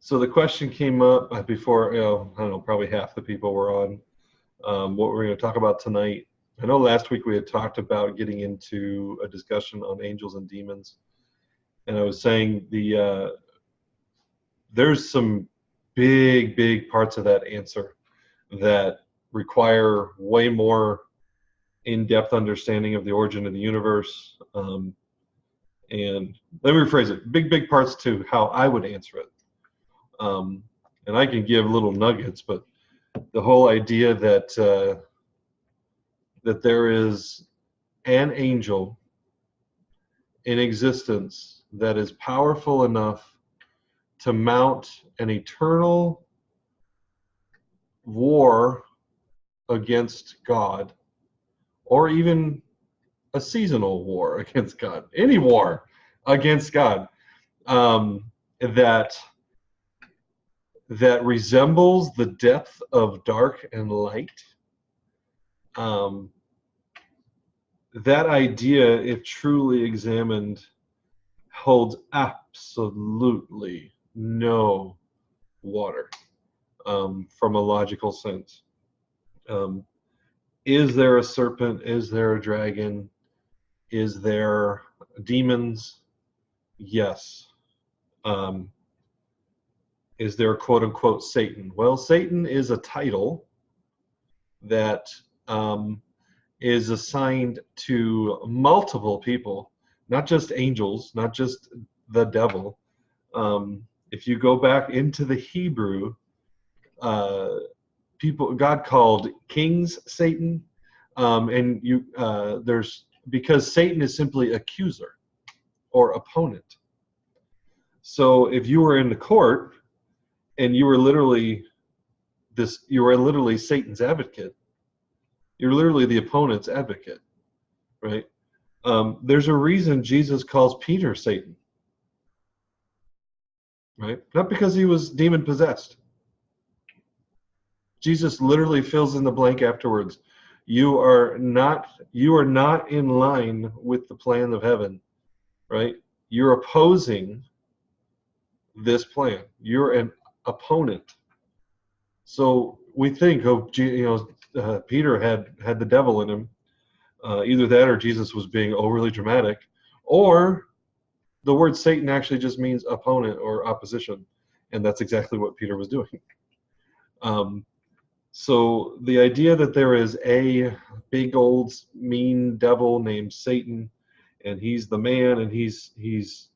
So the question came up before, I don't know, probably half the people were on what we're going to talk about tonight. I know last week we had talked about getting into a discussion on angels and demons, and I was saying there's some big parts of that answer that require way more in-depth understanding of the origin of the universe. And let me rephrase it: big parts to how I would answer it. And I can give little nuggets, but the whole idea that that there is an angel in existence that is powerful enough to mount an eternal war against God, or even a seasonal war against God, any war against God, that resembles the depth of dark and light. That idea, if truly examined, holds absolutely no water from a logical sense. Is there a serpent? Is there a dragon? Is there demons? Yes. Is there quote unquote Satan? Well, Satan is a title that is assigned to multiple people, not just angels, not just the devil. If you go back into the Hebrew, God called kings Satan, and there's because Satan is simply accuser or opponent. So if you were in the court and you were literally Satan's advocate, you're literally the opponent's advocate, right? There's a reason Jesus calls Peter Satan, right? Not because he was demon possessed. Jesus literally fills in the blank afterwards. You are not in line with the plan of heaven, right? You're opposing this plan. You're an opponent. So we think of, Peter had the devil in him. Either that or Jesus was being overly dramatic, or the word Satan actually just means opponent or opposition, and that's exactly what Peter was doing. So the idea that there is a big old mean devil named Satan, and he's the man, and he's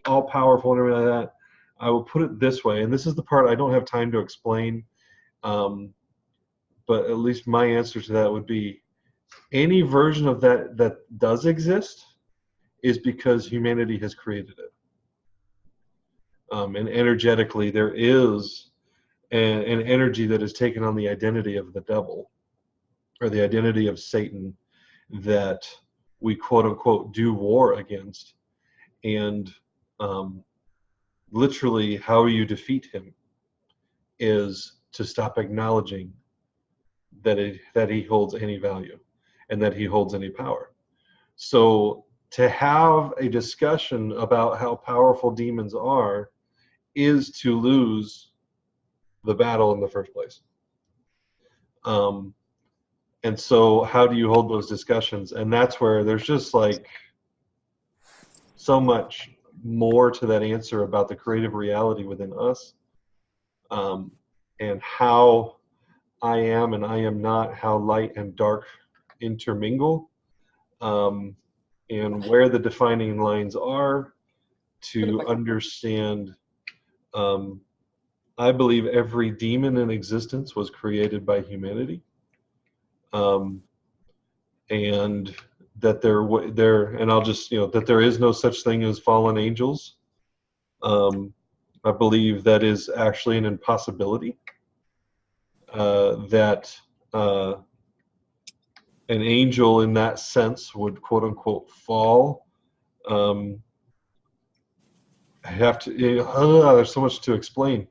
all powerful and everything like that, I will put it this way, and this is the part I don't have time to explain, but at least my answer to that would be any version of that does exist is because humanity has created it. And energetically, there is an energy that has taken on the identity of the devil, or the identity of Satan, that we quote unquote do war against. And literally how you defeat him is to stop acknowledging that he holds any value and that he holds any power. So to have a discussion about how powerful demons are is to lose the battle in the first place. And so how do you hold those discussions? And that's where there's just like so much more to that answer about the creative reality within us, and how I am and I am not, how light and dark intermingle, and where the defining lines are to understand. I believe every demon in existence was created by humanity, and that and I'll just, that there is no such thing as fallen angels. I believe that is actually an impossibility. That an angel in that sense would quote unquote fall. I have to. There's so much to explain.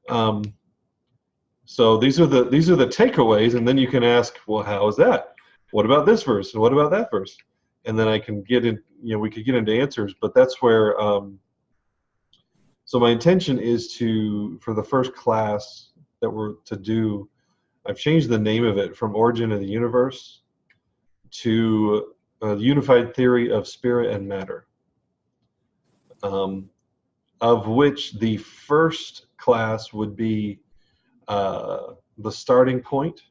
So these are the takeaways, and then you can ask, well, how is that? What about this verse? And what about that verse? And then I can get in. We could get into answers, but that's where So my intention is to, for the first class that we're to do, I've changed the name of it from Origin of the Universe to Unified Theory of Spirit and Matter, of which the first class would be the starting point,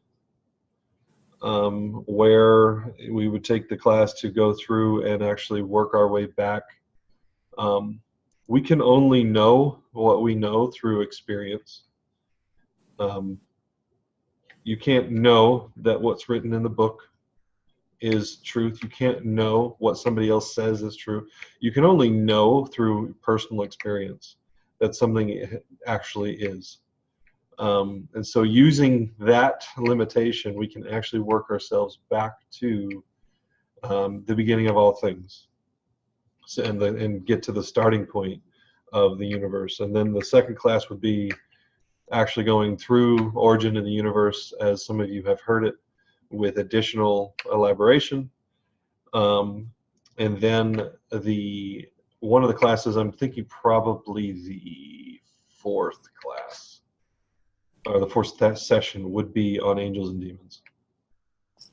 where we would take the class to go through and actually work our way back. We can only know what we know through experience. You can't know that what's written in the book is truth. You can't know what somebody else says is true. You can only know through personal experience that something actually is. And so using that limitation, we can actually work ourselves back to the beginning of all things, so, and get to the starting point of the universe. And then the second class would be actually going through Origin of the Universe, as some of you have heard it, with additional elaboration. And then one of the classes, I'm thinking probably the fourth class, or the fourth session, would be on angels and demons,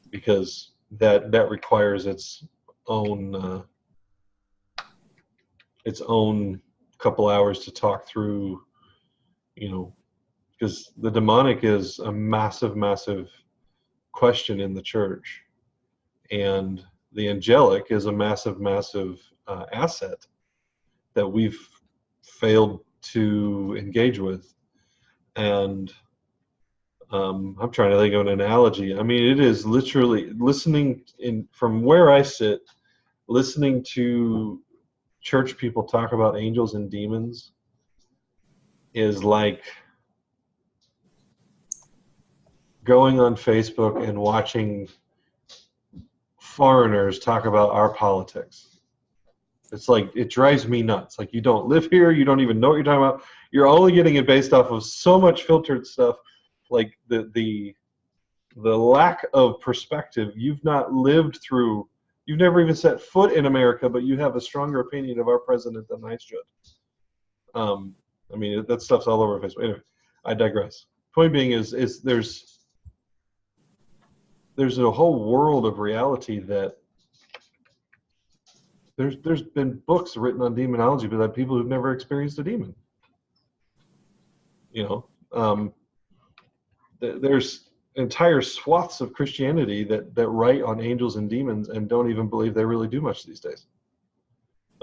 because that requires its own couple hours to talk through, because the demonic is a massive question in the church, and the angelic is a massive asset that we've failed to engage with. And I'm trying to think of an analogy. I mean, it is literally listening from where I sit, listening to church people talk about angels and demons is like going on Facebook and watching foreigners talk about our politics. It's like, it drives me nuts. Like, you don't live here, you don't even know what you're talking about. You're only getting it based off of so much filtered stuff. Like the lack of perspective. You've not lived through, you've never even set foot in America, but you have a stronger opinion of our president than I should. I mean, that stuff's all over Facebook. Anyway, I digress. Point being is there's a whole world of reality that there's been books written on demonology by people who've never experienced a demon. There's entire swaths of Christianity that write on angels and demons and don't even believe they really do much these days.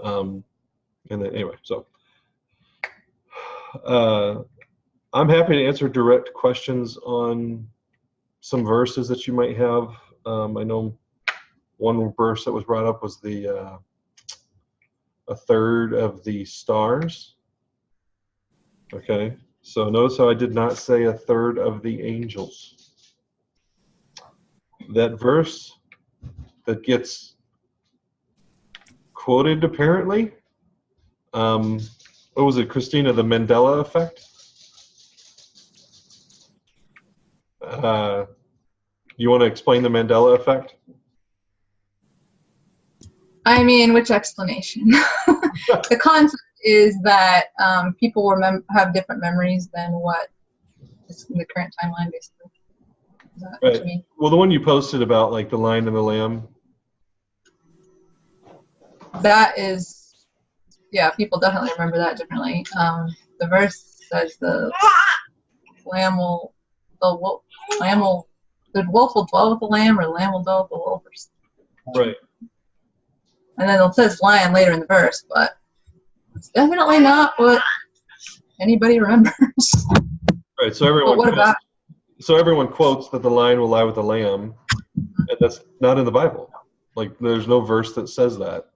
And then, anyway, so I'm happy to answer direct questions on some verses that you might have. I know one verse that was brought up was a third of the stars. Okay, so notice how I did not say a third of the angels. That verse that gets quoted apparently, what was it, Christina, the Mandela effect? You want to explain the Mandela effect? I mean, which explanation? The concept is that people will have different memories than what is in the current timeline, basically. Is that what you mean? Well, the one you posted about, like, the lion and the lamb. That is, yeah, people definitely remember that differently. The verse says the wolf will dwell with the lamb, or the lamb will dwell with the wolf. Right. And then it says lion later in the verse, but it's definitely not what anybody remembers. Right. So everyone quotes that the lion will lie with the lamb, and that's not in the Bible. Like, there's no verse that says that.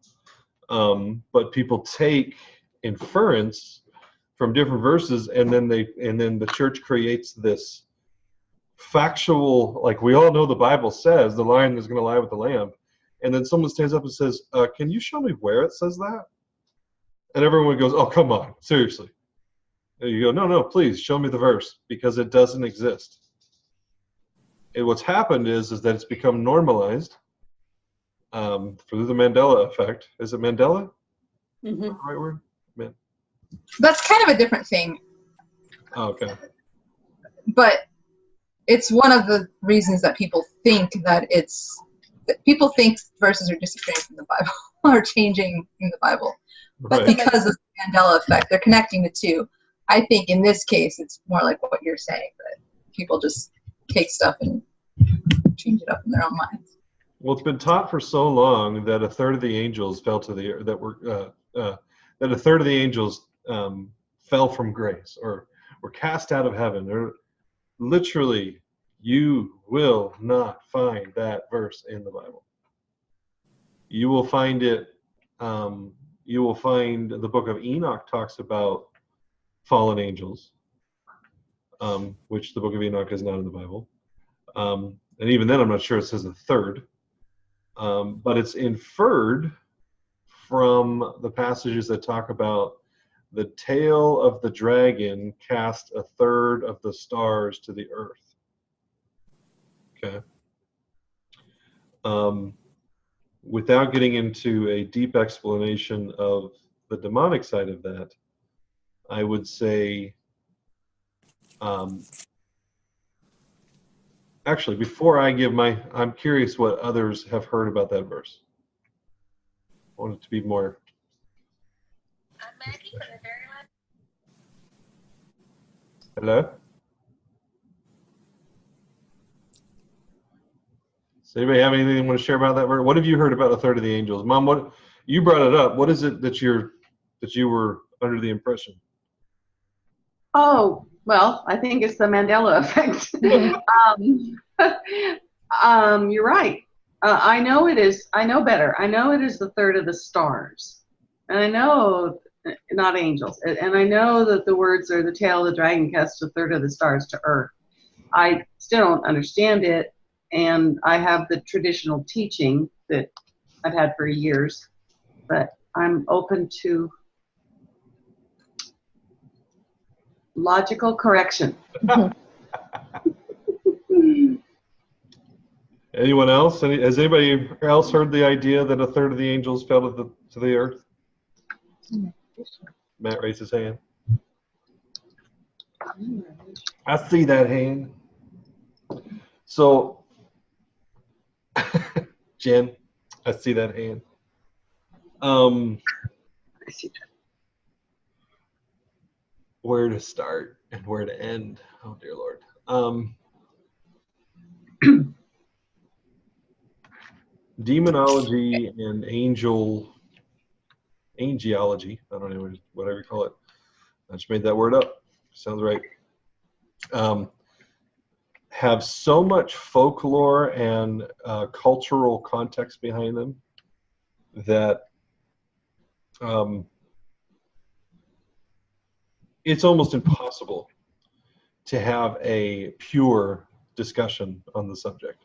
But people take inference from different verses, and then the church creates this factual, like, we all know the Bible says the lion is going to lie with the lamb, and then someone stands up and says, can you show me where it says that? And everyone goes, oh, come on, seriously. And you go, no, please show me the verse, because it doesn't exist. And what's happened is that it's become normalized through the Mandela effect. Is it Mandela? Mm-hmm. Is that the right word? That's kind of a different thing. Oh, okay. But it's one of the reasons that people think that verses are disappearing from the Bible or changing in the Bible. But Right. because of the Mandela effect, they're connecting the two. I think in this case, it's more like what you're saying, that people just take stuff and change it up in their own minds. Well, it's been taught for so long that a third of the angels fell to the that a third of the angels fell from grace or were cast out of heaven. They're literally, you will not find that verse in the Bible. You will find it. You will find the book of Enoch talks about fallen angels, which the book of Enoch is not in the Bible. And even then, I'm not sure it says a third. But it's inferred from the passages that talk about the tail of the dragon cast a third of the stars to the earth. Okay. Without getting into a deep explanation of the demonic side of that, I would say, actually, before I give I'm curious what others have heard about that verse. I want it to be more. Hello? Does anybody have anything they want to share about that verse? What have you heard about a third of the angels? Mom, what you brought it up. What is it that you were under the impression? Oh, well, I think it's the Mandela effect. You're right. I know it is. I know better. I know it is the third of the stars. And I know, not angels. And I know that the words are the tail of the dragon casts a third of the stars to earth. I still don't understand it. And I have the traditional teaching that I've had for years. But I'm open to logical correction. Anyone else? Has anybody else heard the idea that a third of the angels fell to the earth? Matt raised his hand. I see that hand. So, Jen, I see that hand. I see that. Where to start and where to end? Oh dear Lord. Demonology and angelology, I don't know, whatever you call it. I just made that word up. Sounds right. Have so much folklore and cultural context behind them that it's almost impossible to have a pure discussion on the subject.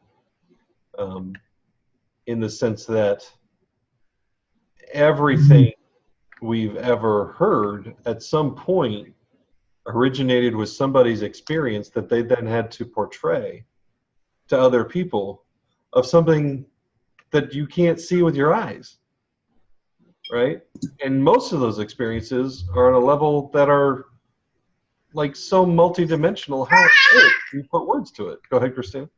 In the sense that everything we've ever heard at some point originated with somebody's experience that they then had to portray to other people of something that you can't see with your eyes, right? And most of those experiences are on a level that are like so multidimensional. How on earth do you put words to it? Go ahead, Christine.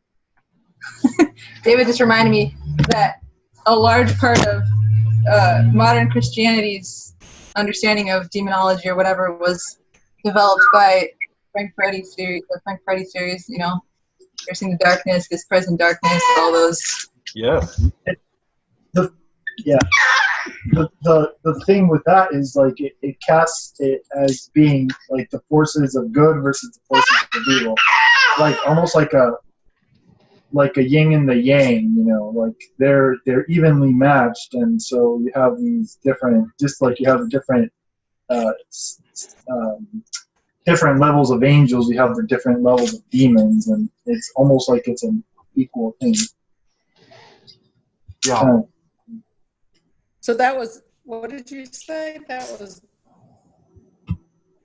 David just reminded me that a large part of modern Christianity's understanding of demonology or whatever was developed by Frank Peretti's series, you know, Piercing the Darkness, This Present Darkness, all those. Yes. The thing with that is like it casts it as being like the forces of good versus the forces of evil, like almost like a yin and the yang, you know, like they're evenly matched, and so you have these different, just like you have the different different levels of angels, you have the different levels of demons, and it's almost like it's an equal thing. Yeah. So that was, what did you say? That was,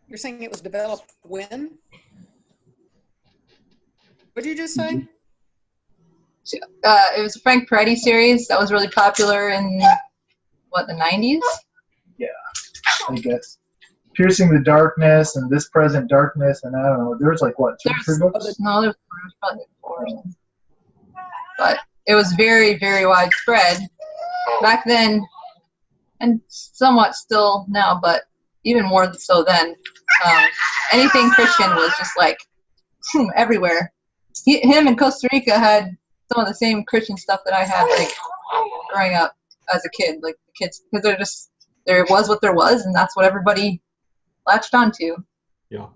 you're saying it was developed when? What did you just say? It was a Frank Peretti series that was really popular in, what, the 90s? Yeah, I guess. Piercing the Darkness and This Present Darkness, and I don't know. There was like what, two or three books? No, there's probably 4. But it was very, very widespread back then, and somewhat still now, but even more so then. Anything Christian was just like everywhere. Him in Costa Rica had some of the same Christian stuff that I had, like growing up as a kid, like the kids, because there was what there was, and that's what everybody latched onto. Yeah.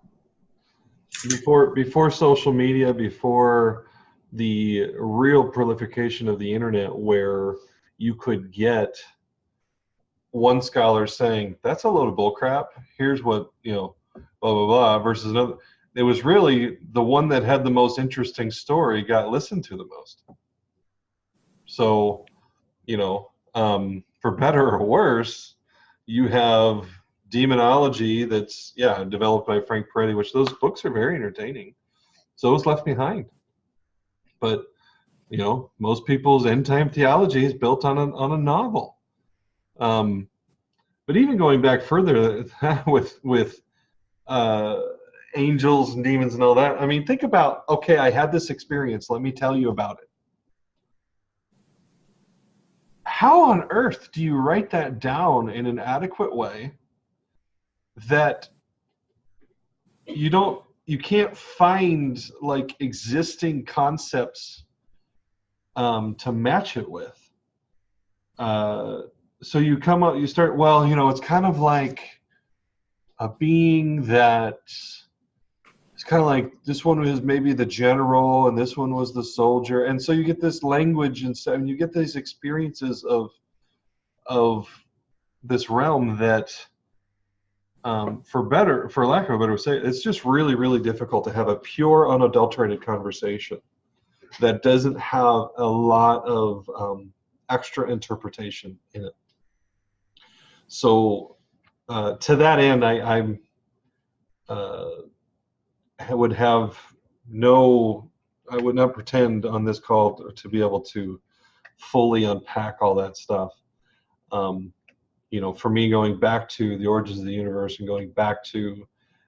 Before social media, before the real proliferation of the internet, where you could get one scholar saying that's a load of bull crap, here's what, blah blah blah, versus another. It was really the one that had the most interesting story got listened to the most. So, for better or worse, you have demonology that's developed by Frank Peretti, which those books are very entertaining. So is Left Behind. But most people's end time theology is built on a novel. But even going back further with angels and demons and all that, I mean, think about, okay, I had this experience, let me tell you about it. How on earth do you write that down in an adequate way that you can't find like existing concepts to match it with? So you start, it's kind of like a being that, it's kind of like this one was maybe the general and this one was the soldier. And so you get this language and you get these experiences of this realm that, for lack of a better say, it's just really, really difficult to have a pure, unadulterated conversation that doesn't have a lot of extra interpretation in it. So to that end, I would not pretend on this call to be able to fully unpack all that stuff. For me, going back to the origins of the universe and going back to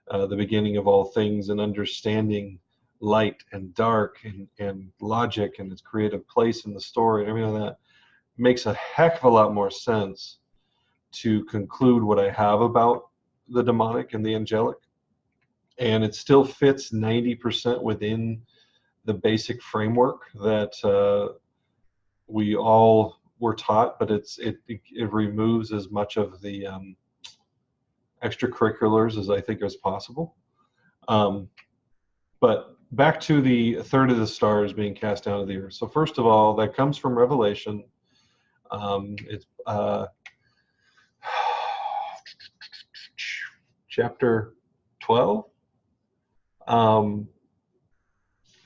the beginning of all things and understanding light and dark and logic and its creative place in the story and everything like that makes a heck of a lot more sense to conclude what I have about the demonic and the angelic. And it still fits 90% within the basic framework that we all were taught, but it removes as much of the extracurriculars as I think is possible. But back to the third of the stars being cast down to the earth. So first of all, that comes from Revelation. It's chapter 12.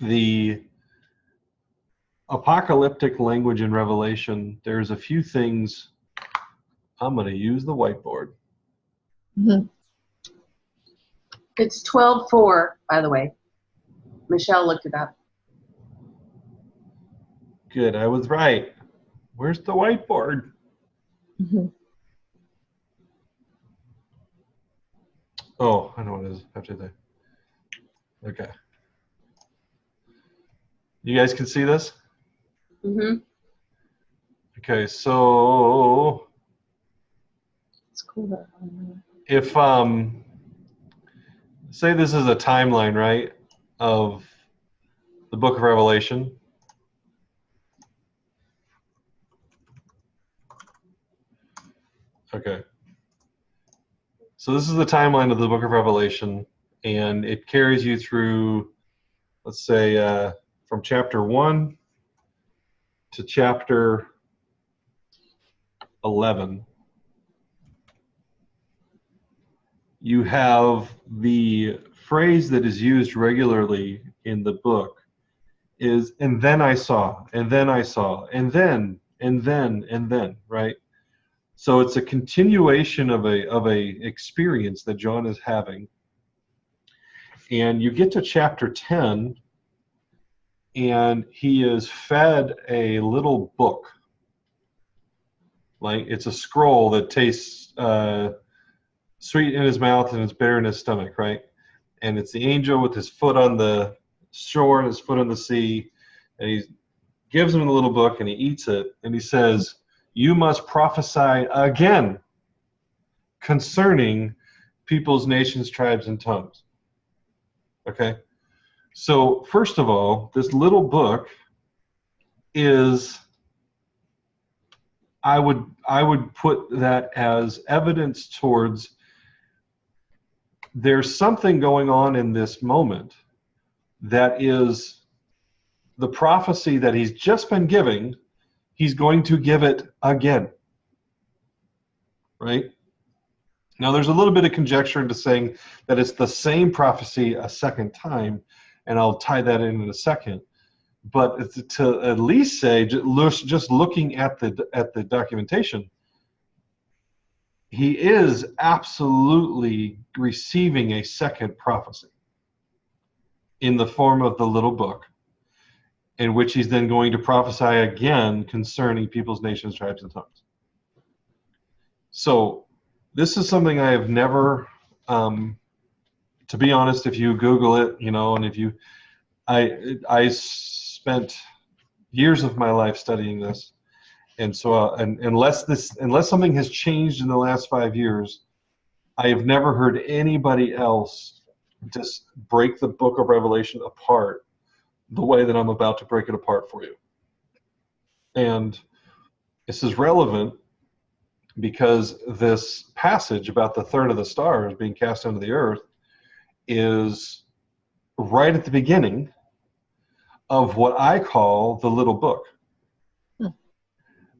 The apocalyptic language in Revelation, there's a few things. I'm going to use the whiteboard. Mm-hmm. It's 12:4, by the way. Michelle looked it up. Good, I was right. Where's the whiteboard? Mm-hmm. Oh, I know what it is after that. Okay. You guys can see this? Mm-hmm. Okay, so It's cool. if say this is a timeline, right, of the book of Revelation. Okay. So this is the timeline of the book of Revelation, and it carries you through, let's say, from chapter 1 to chapter 11. You have the phrase that is used regularly in the book is, and then I saw, and then I saw, and then, right? So it's a continuation of a experience that John is having. And you get to chapter 10, and he is fed a little book. Like, it's a scroll that tastes sweet in his mouth and it's bitter in his stomach, right? And it's the angel with his foot on the shore and his foot on the sea, and he gives him the little book and he eats it, and he says, you must prophesy again concerning peoples, nations, tribes, and tongues. Okay? So first of all, this little book is, I would put that as evidence towards there's something going on in this moment that is the prophecy that he's just been giving, he's going to give it again. Right? Now there's a little bit of conjecture into saying that it's the same prophecy a second time, and I'll tie that in a second. But to at least say, just looking at the documentation, he is absolutely receiving a second prophecy in the form of the little book, in which he's then going to prophesy again concerning peoples, nations, tribes, and tongues. So this is something I have never, to be honest, if you Google it, and if you, I spent years of my life studying this, and so unless something has changed in the last 5 years, I have never heard anybody else just break the book of Revelation apart the way that I'm about to break it apart for you. And this is relevant because this passage about the third of the stars being cast into the earth is right at the beginning of what I call the little book.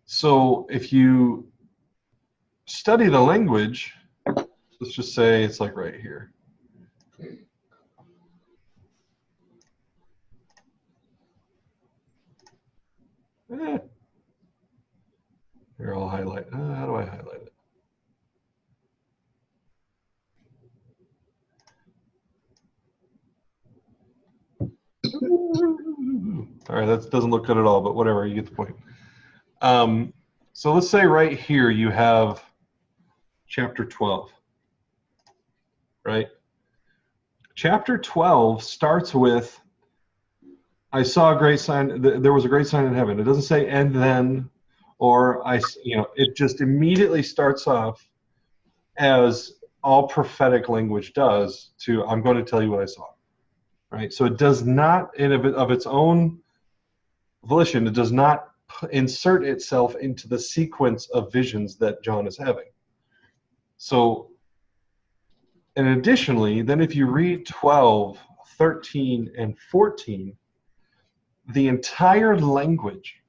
So if you study the language, let's just say it's like right here. Here, I'll highlight. How do I highlight it? All right, that doesn't look good at all, but whatever, you get the point. So let's say right here you have chapter 12, right? Chapter 12 starts with, I saw a great sign, there was a great sign in heaven. It doesn't say, and then, or it just immediately starts off as all prophetic language does to, I'm going to tell you what I saw, right? So it does not, of its own volition, it does not insert itself into the sequence of visions that John is having. So, and additionally, then if you read 12, 13, and 14, the entire language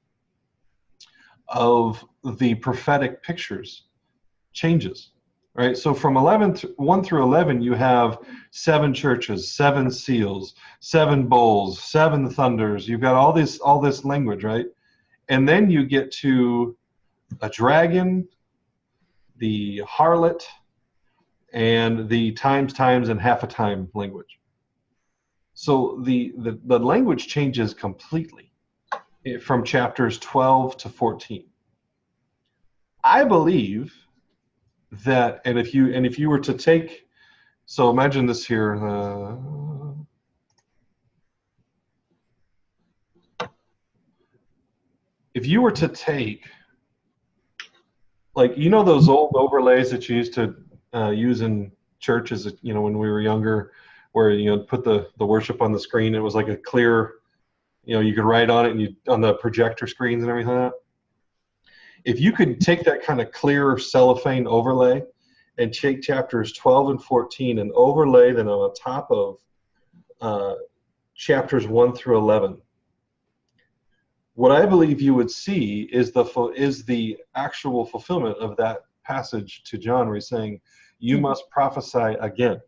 of the prophetic pictures changes, right? So from 1 through 11, you have 7 churches, 7 seals, 7 bowls, 7 thunders. You've got all this language, right? And then you get to a dragon, the harlot, and the times, and half a time language. So the language changes completely from chapters 12 to 14. I believe that, and if you were to take, so imagine this here. If you were to take, like, those old overlays that you used to use in churches, when we were younger, where put the worship on the screen, it was like a clear, you could write on it and on the projector screens and everything like that. If you could take that kind of clear cellophane overlay and take chapters 12 and 14 and overlay them on top of chapters 1 through 11, what I believe you would see is the actual fulfillment of that passage to John, where he's saying, you must prophesy again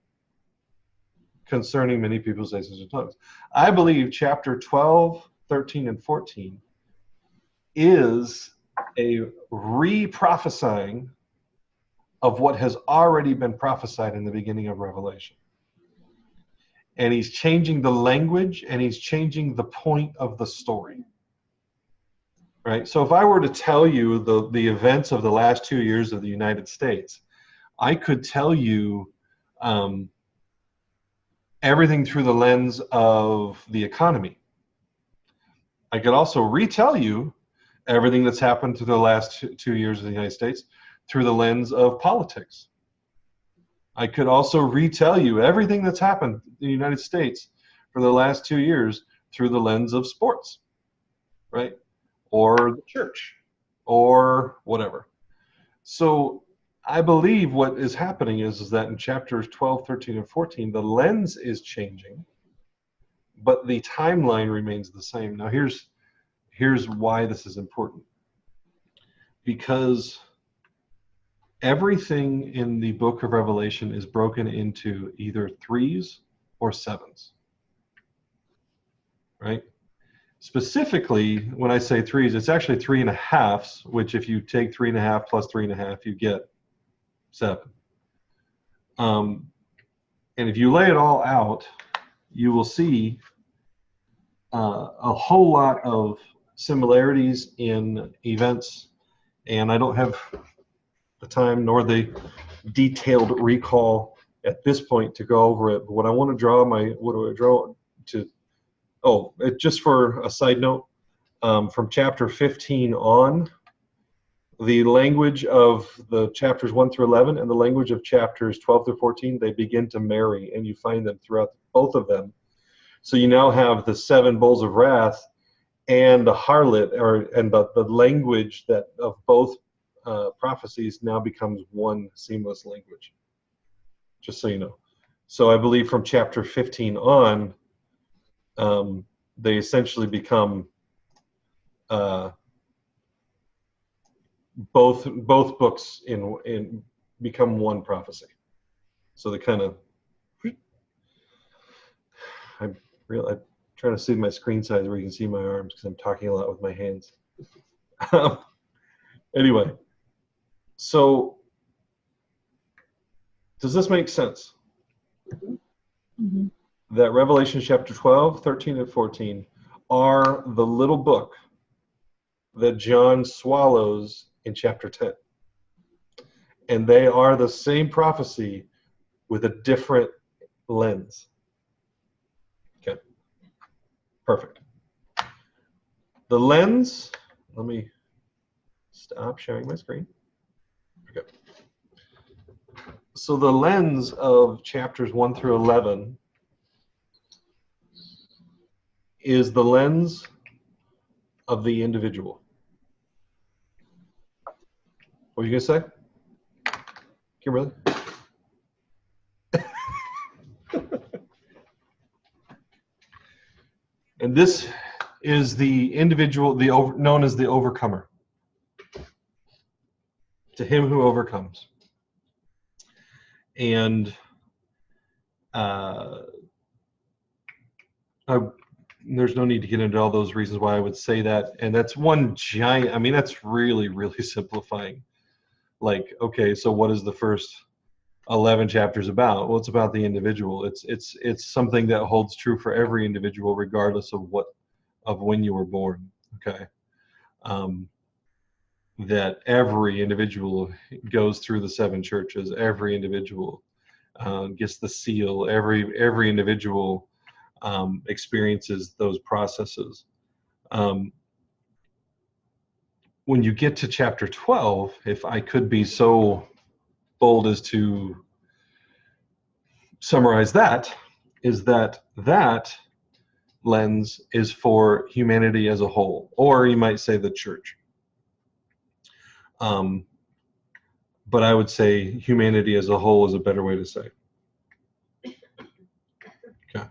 concerning many peoples, nations, and tongues. I believe chapter 12, 13, and 14 is a re-prophesying of what has already been prophesied in the beginning of Revelation. And he's changing the language, and he's changing the point of the story. Right? So if I were to tell you the events of the last 2 years of the United States, I could tell you everything through the lens of the economy. I could also retell you everything that's happened through the last 2 years in the United States through the lens of politics. I could also retell you everything that's happened in the United States for the last 2 years through the lens of sports, right? Or the church, or whatever. So I believe what is happening is that in chapters 12, 13, and 14, the lens is changing, but the timeline remains the same. Now here's why this is important. Because everything in the book of Revelation is broken into either 3s or 7s, right? Specifically, when I say 3s, it's actually 3.5s, which if you take 3.5 plus 3.5, you get 7. And if you lay it all out, you will see a whole lot of similarities in events, and I don't have the time nor the detailed recall at this point to go over it. But what I want to draw just for a side note, from chapter 15 on, the language of the chapters 1 through 11 and the language of chapters 12 through 14, they begin to marry, and you find them throughout both of them. So you now have the 7 bowls of wrath and the harlot, and the language that of both prophecies now becomes one seamless language. Just so you know. So I believe from chapter 15 on, they essentially become both books in become one prophecy. So they kind of. I'm trying to see my screen size where you can see my arms because I'm talking a lot with my hands. Anyway, so does this make sense? Mm-hmm. That Revelation chapter 12, 13, and 14 are the little book that John swallows in chapter 10. And they are the same prophecy with a different lens. Okay, perfect. The lens, let me stop sharing my screen. Okay. So the lens of chapters 1 through 11 is the lens of the individual. What were you going to say, Kimberly? And this is the individual, known as the overcomer. To him who overcomes. And there's no need to get into all those reasons why I would say that. And that's one giant, I mean, that's really, really simplifying. Like, okay, so what is the first 11 chapters about? Well, it's about the individual. It's something that holds true for every individual, regardless of when you were born. Okay, that every individual goes through the 7 churches. Every individual gets the seal. Every individual experiences those processes. When you get to chapter 12, if I could be so bold as to summarize that, is that lens is for humanity as a whole, or you might say the church. But I would say humanity as a whole is a better way to say. Okay.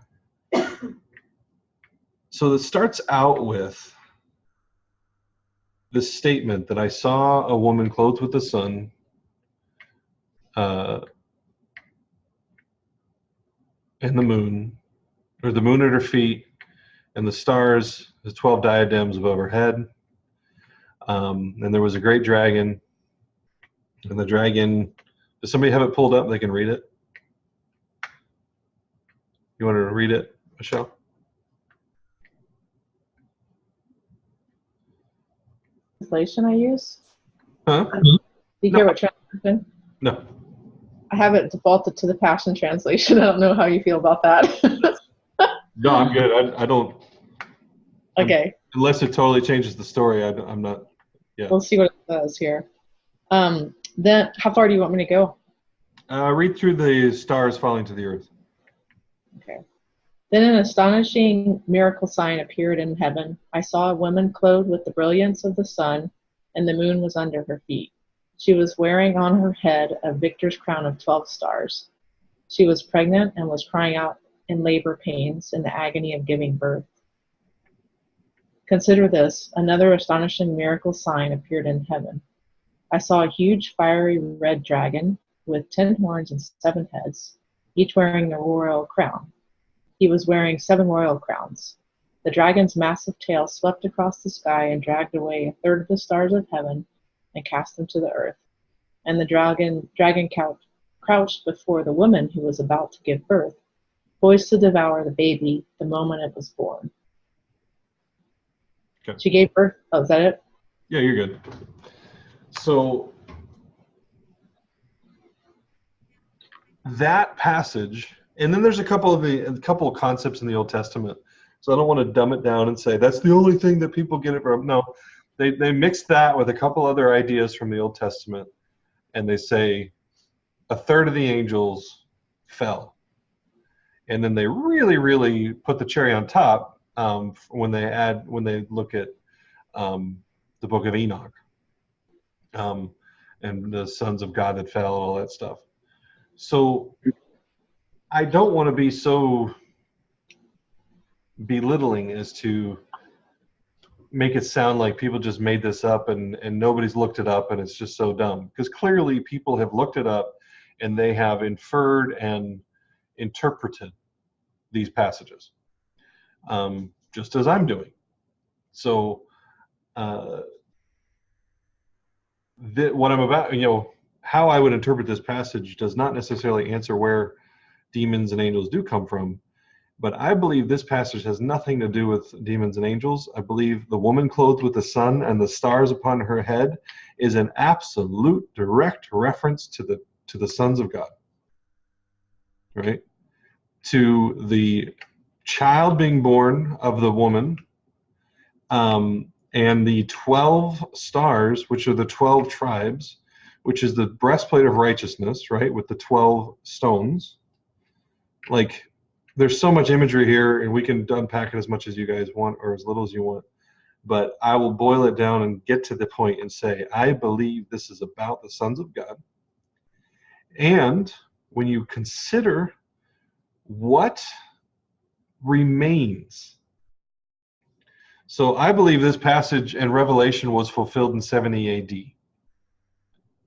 So it starts out with this statement that I saw a woman clothed with the sun, and the moon, or the moon at her feet, and the stars, the 12 diadems above her head. And there was a great dragon, and the dragon, does somebody have it pulled up? They can read it. You want to read it, Michelle? Translation I use? Huh? Do you care what translation? No. I have it defaulted to the Passion Translation. I don't know how you feel about that. No, I'm good. I don't. Okay. Unless it totally changes the story, I'm not. Yeah. We'll see what it says here. Then, how far do you want me to go? Read through the stars falling to the earth. Okay. Then an astonishing miracle sign appeared in heaven. I saw a woman clothed with the brilliance of the sun, and the moon was under her feet. She was wearing on her head a victor's crown of 12 stars. She was pregnant and was crying out in labor pains in the agony of giving birth. Consider this, another astonishing miracle sign appeared in heaven. I saw a huge fiery red dragon with 10 horns and 7 heads, each wearing a royal crown. He was wearing 7 royal crowns. The dragon's massive tail swept across the sky and dragged away a third of the stars of heaven and cast them to the earth. And the dragon crouched before the woman who was about to give birth, poised to devour the baby the moment it was born. Okay. She gave birth. Oh, is that it? Yeah, you're good. So that passage, and then there's a couple of concepts in the Old Testament. So I don't want to dumb it down and say that's the only thing that people get it from. No, they mix that with a couple other ideas from the Old Testament, and they say a third of the angels fell, and then they really, really put the cherry on top when they look at the book of Enoch and the sons of God that fell and all that stuff. So I don't want to be so belittling as to make it sound like people just made this up and nobody's looked it up and it's just so dumb. Because clearly people have looked it up and they have inferred and interpreted these passages, just as I'm doing. So what I'm about, how I would interpret this passage does not necessarily answer where demons and angels do come from. But I believe this passage has nothing to do with demons and angels. I believe the woman clothed with the sun and the stars upon her head is an absolute direct reference to the sons of God, right? To the child being born of the woman, and the 12 stars, which are the 12 tribes, which is the breastplate of righteousness, right, with the 12 stones. Like, there's so much imagery here, and we can unpack it as much as you guys want or as little as you want. But I will boil it down and get to the point and say, I believe this is about the sons of God. And when you consider what remains, so I believe this passage in Revelation was fulfilled in 70 AD,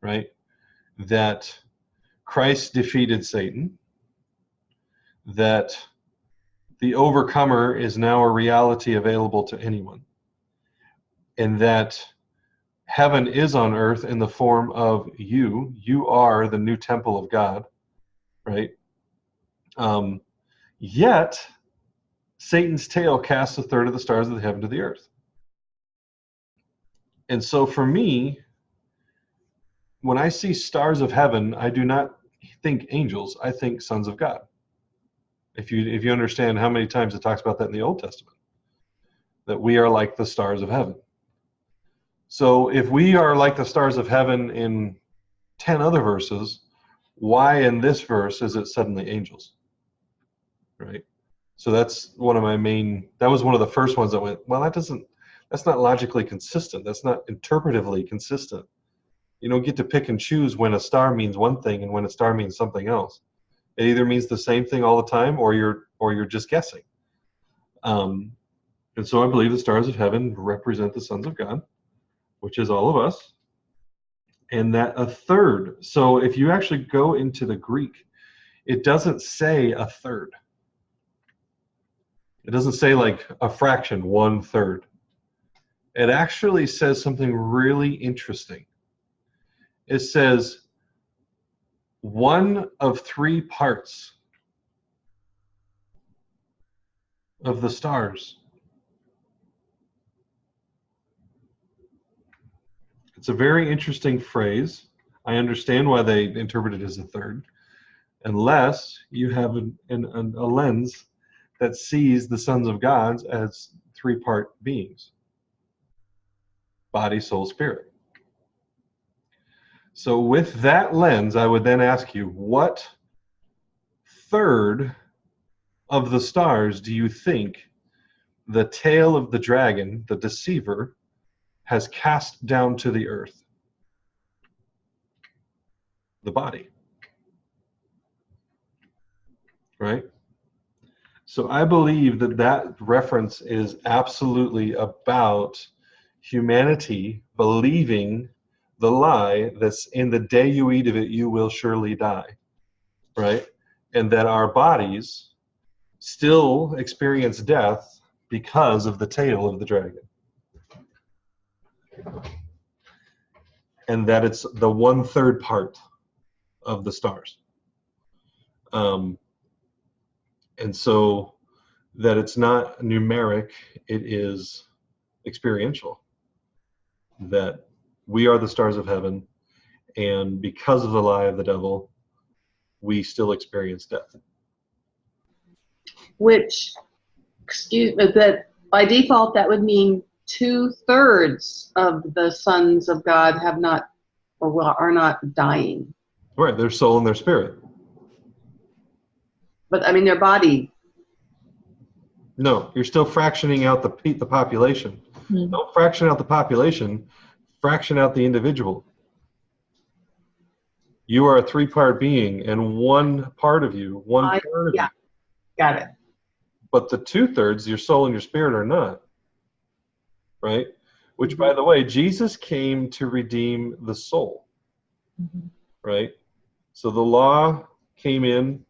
right? That Christ defeated Satan, that the overcomer is now a reality available to anyone, and that heaven is on earth in the form of you. You are the new temple of God, right? Yet Satan's tail casts a third of the stars of the heaven to the earth. And so for me, when I see stars of heaven, I do not think angels, I think sons of God. If you understand how many times it talks about that in the Old Testament, that we are like the stars of heaven. So if we are like the stars of heaven in 10 other verses, why in this verse is it suddenly angels? Right? So that's one of my that was one of the first ones that went, well, that's not logically consistent. That's not interpretively consistent. You don't get to pick and choose when a star means one thing and when a star means something else. It either means the same thing all the time, or you're just guessing. And so I believe the stars of heaven represent the sons of God, which is all of us, and that a third. So if you actually go into the Greek, it doesn't say a third. It doesn't say like a fraction, 1/3. It actually says something really interesting. It says 1 of 3 parts of the stars. It's a very interesting phrase. I understand why they interpret it as a third, unless you have a lens that sees the sons of God as three-part beings: body, soul, spirit. So with that lens, I would then ask you, what third of the stars do you think the tail of the dragon, the deceiver, has cast down to the earth? The body. Right? So I believe that that reference is absolutely about humanity believing the lie that's in the day you eat of it, you will surely die. Right? And that our bodies still experience death because of the tail of the dragon. And that it's the 1/3 part of the stars. And so that it's not numeric, it is experiential. That we are the stars of heaven, and because of the lie of the devil, we still experience death. Which, excuse me, that by default that would mean 2/3 of the sons of God have not, or are not dying. Right, their soul and their spirit. But I mean, their body. No, you're still fractioning out the population. Don't fraction out the population, fraction out the individual. You are a three-part being, and one part of you, part of you. Got it. But the 2/3, your soul and your spirit, are not. Right? Which, by the way, Jesus came to redeem the soul. Right? So the law came in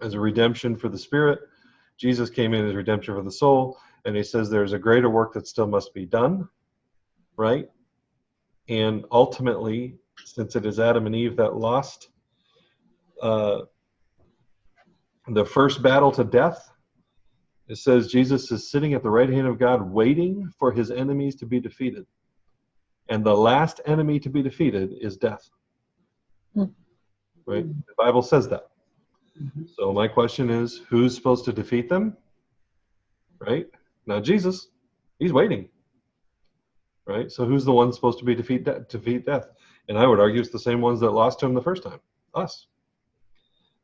as a redemption for the spirit. Jesus came in as redemption for the soul. And he says there's a greater work that still must be done. Right? And ultimately, since it is Adam and Eve that lost the first battle to death, it says Jesus is sitting at the right hand of God waiting for his enemies to be defeated. And the last enemy to be defeated is death. Right? The Bible says that. So my question is, who's supposed to defeat them? Right? Not Jesus. He's waiting. Right? So who's the one supposed to be defeat death? And I would argue it's the same ones that lost to him the first time. Us.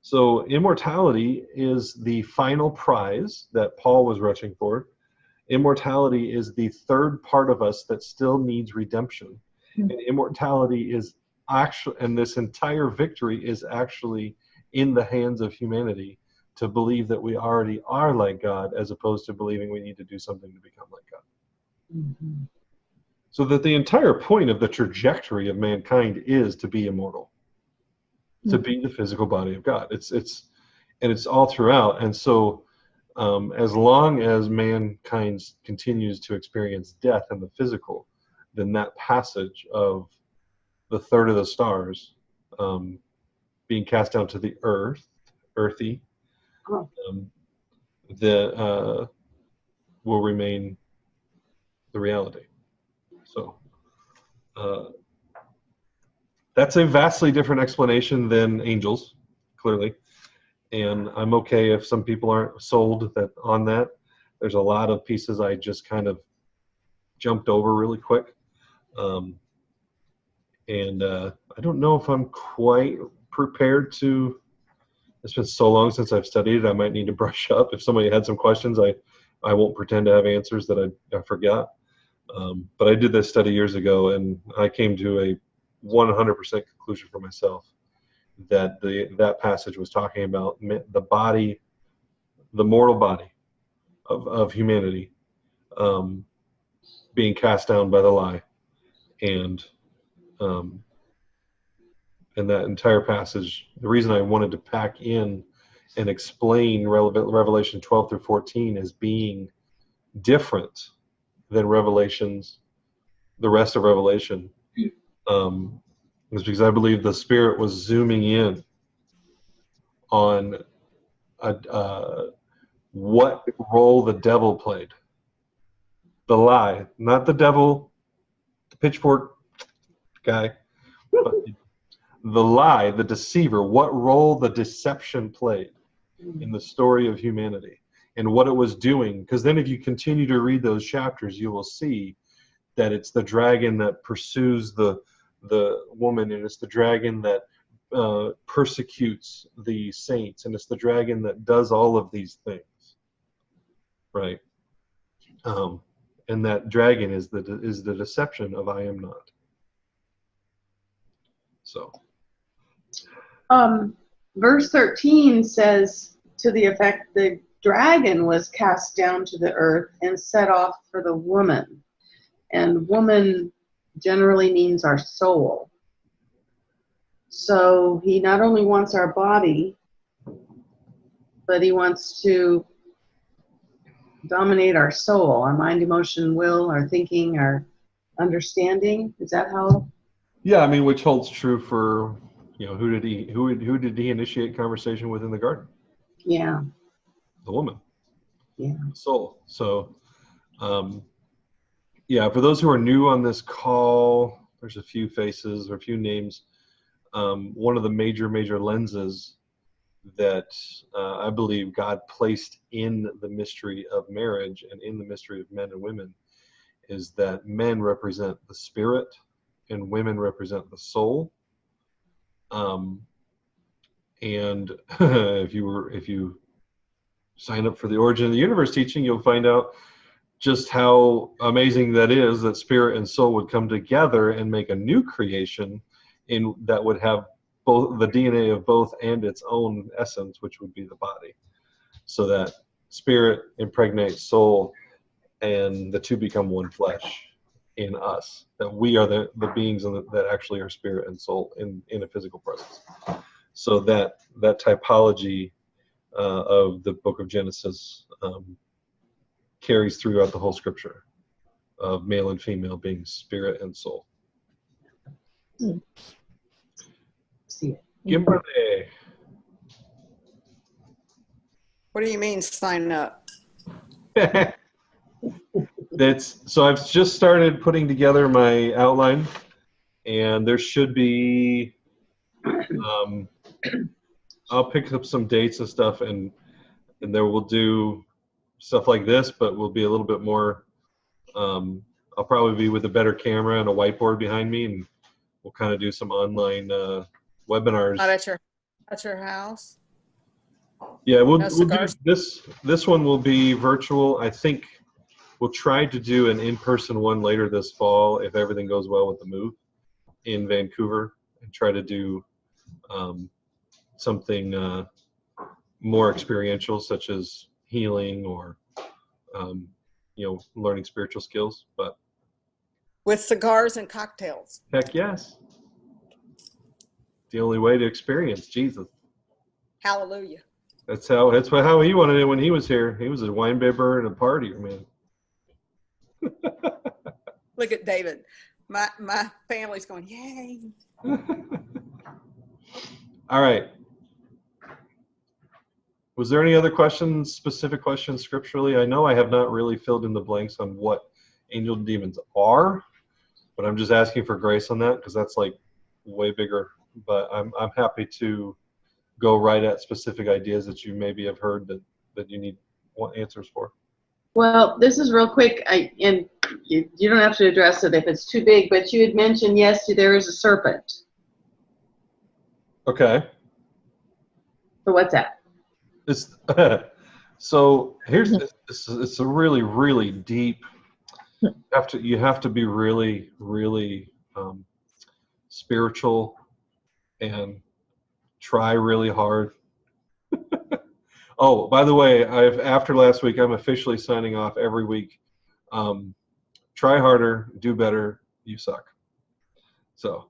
So immortality is the final prize that Paul was rushing for. Immortality is the third part of us that still needs redemption. And immortality is actually, and this entire victory is actually in the hands of humanity to believe that we already are like God, as opposed to believing we need to do something to become like God. So that the entire point of the trajectory of mankind is to be immortal. To be the physical body of God. It's all throughout. And so as long as mankind continues to experience death in the physical, then that passage of the third of the stars being cast down to the earthy, will remain the reality. So that's a vastly different explanation than angels, clearly. And I'm okay if some people aren't sold on that. There's a lot of pieces I just kind of jumped over really quick. I don't know if I'm quite prepared to. It's been so long since I've studied it, I might need to brush up. If somebody had some questions, I won't pretend to have answers that I forgot. But I did this study years ago, and I came to a 100% conclusion for myself that that passage was talking about the body, the mortal body of humanity being cast down by the lie, and that entire passage. The reason I wanted to pack in and explain Revelation 12 through 14 as being different than the rest of Revelation, is because I believe the Spirit was zooming in on what role the devil played. The lie, not the devil, the pitchfork guy, but the lie, the deceiver, what role the deception played in the story of humanity and what it was doing. Because then if you continue to read those chapters, you will see that it's the dragon that pursues the woman, and it's the dragon that persecutes the saints, and it's the dragon that does all of these things, right? And that dragon is the deception of I am not. So verse 13 says to the effect, the dragon was cast down to the earth and set off for the woman. And woman generally means our soul. So he not only wants our body, but he wants to dominate our soul, our mind, emotion, will, our thinking, our understanding. Is that how? yeah, I mean, which holds true for, who did he initiate conversation with in the garden? Yeah. The woman. Yeah. The soul. So yeah, for those who are new on this call, there's a few faces or a few names. One of the major lenses that I believe God placed in the mystery of marriage and in the mystery of men and women is that men represent the spirit and women represent the soul. And if you sign up for the Origin of the Universe teaching, you'll find out just how amazing that is, that spirit and soul would come together and make a new creation that would have both the DNA of both and its own essence, which would be the body. So that spirit impregnates soul and the two become one flesh in us. That we are the beings that actually are spirit and soul in a physical presence. So that typology of the book of Genesis carries throughout the whole scripture of male and female being spirit and soul. See it. Kimberly. What do you mean sign up? So I've just started putting together my outline, and there should be I'll pick up some dates and stuff, and there we'll do stuff like this, but we'll be a little bit more I'll probably be with a better camera and a whiteboard behind me, and we'll kind of do some online webinars. Not at your house? Yeah, we'll No do cigars? this one will be virtual. I think we'll try to do an in-person one later this fall if everything goes well with the move in Vancouver, and try to do something more experiential, such as healing or learning spiritual skills. But With cigars and cocktails. heck yes, the only way to experience Jesus. Hallelujah. That's how he wanted it when he was here. He was a wine bibber and a partier, man. Look at David. My family's going, yay. All right. Was there any other questions, specific questions scripturally? I know I have not really filled in the blanks on what angel and demons are, but I'm just asking for grace on that because that's like way bigger. But I'm happy to go right at specific ideas that you maybe have heard that you want answers for. Well, this is real quick, and you don't have to address it if it's too big, but you had mentioned, yes, there is a serpent. Okay. So what's that? It's so here's it's a really, really deep. You have to be really, really spiritual and try really hard. Oh, by the way, after last week, I'm officially signing off every week. Try harder, do better, you suck. So,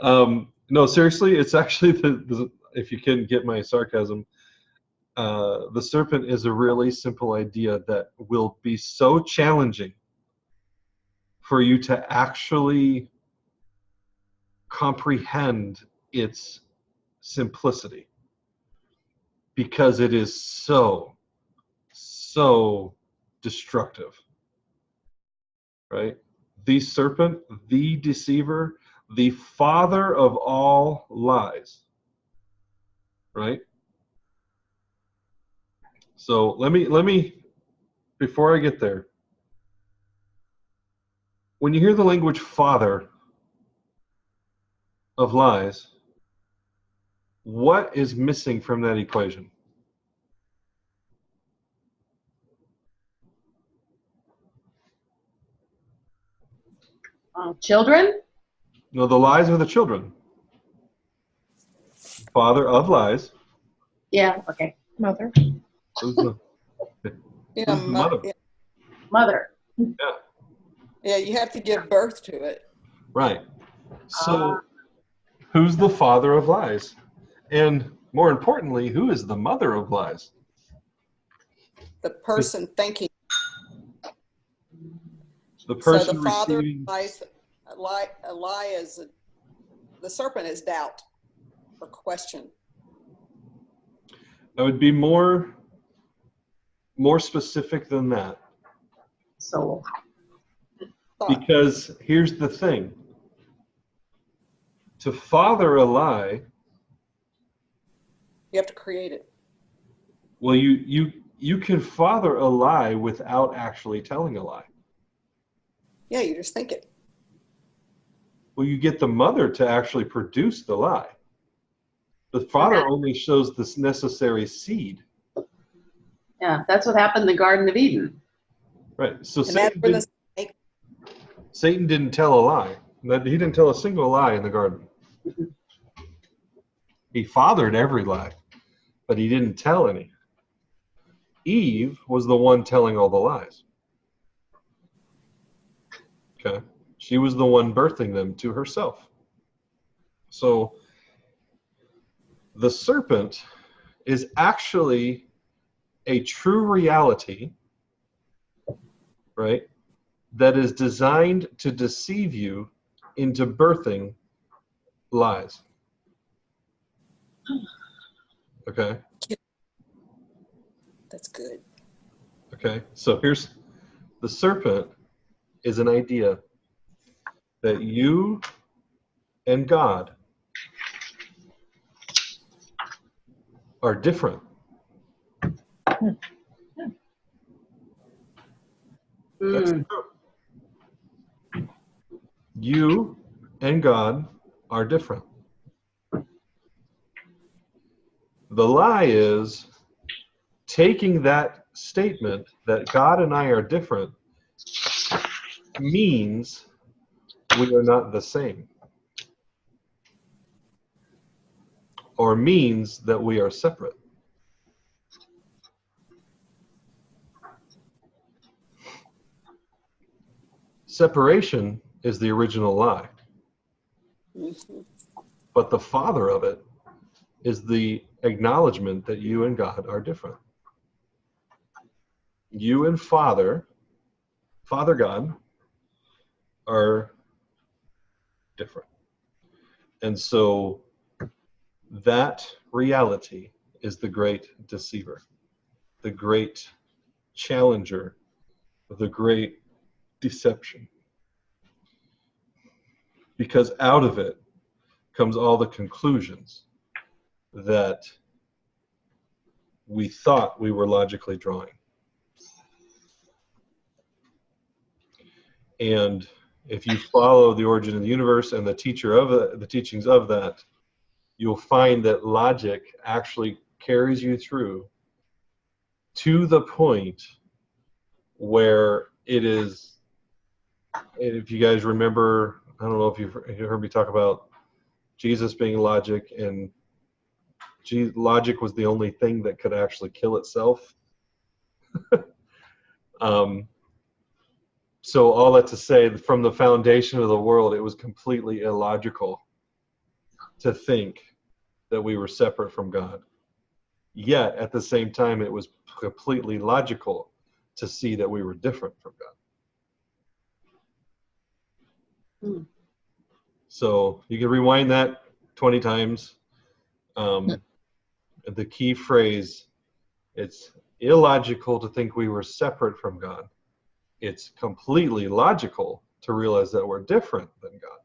no, seriously, it's actually if you can get my sarcasm, the serpent is a really simple idea that will be so challenging for you to actually comprehend its simplicity, because it is so destructive, right? The serpent, the deceiver, the father of all lies. Right? So let me, before I get there, when you hear the language father of lies, what is missing from that equation? Children? No, the lies are the children. Father of lies. Yeah, okay. Mother. Who's the, Yeah, who's the mother? yeah, Mother. Yeah, yeah, you have to give birth to it. right. So who's the father of lies? And more importantly, who is the mother of lies? The person thinking. The So person the father receiving. lies, a lie is the serpent is doubt or question. I would be more specific than that. So, Thought. Because here's the thing. To father a lie, You have to create it. well, you can father a lie without actually telling a lie. Yeah, you just think it. Well, you get the mother to actually produce the lie. The father only shows this necessary seed. yeah, that's what happened in the Garden of Eden. Right. So And that's where the snake, Satan didn't tell a lie. He didn't tell a single lie in the garden. He fathered every lie, but he didn't tell any. Eve was the one telling all the lies. Okay. She was the one birthing them to herself. So the serpent is actually a true reality, right, that is designed to deceive you into birthing lies. Okay? that's good. Okay? So here's the serpent is an idea that you and God are different. That's Mm. true. You and God are different. The lie is taking that statement that God and I are different means we are not the same, or means that we are separate. Separation is the original lie, Mhm. but the father of it is the acknowledgement that you and God are different. You and Father God, are different. And so that reality is the great deceiver, the great challenger, the great deception. Because out of it comes all the conclusions that we thought we were logically drawing. And if you follow the origin of the universe and the teachings of that, you'll find that logic actually carries you through to the point where it is, if you guys remember, I don't know if you've heard me talk about Jesus being logic, and logic was the only thing that could actually kill itself. So all that to say, from the foundation of the world, it was completely illogical to think that we were separate from God. Yet, at the same time, it was completely logical to see that we were different from God. Hmm. So you can rewind that 20 times. The key phrase, it's illogical to think we were separate from God. It's completely logical to realize that we're different than God.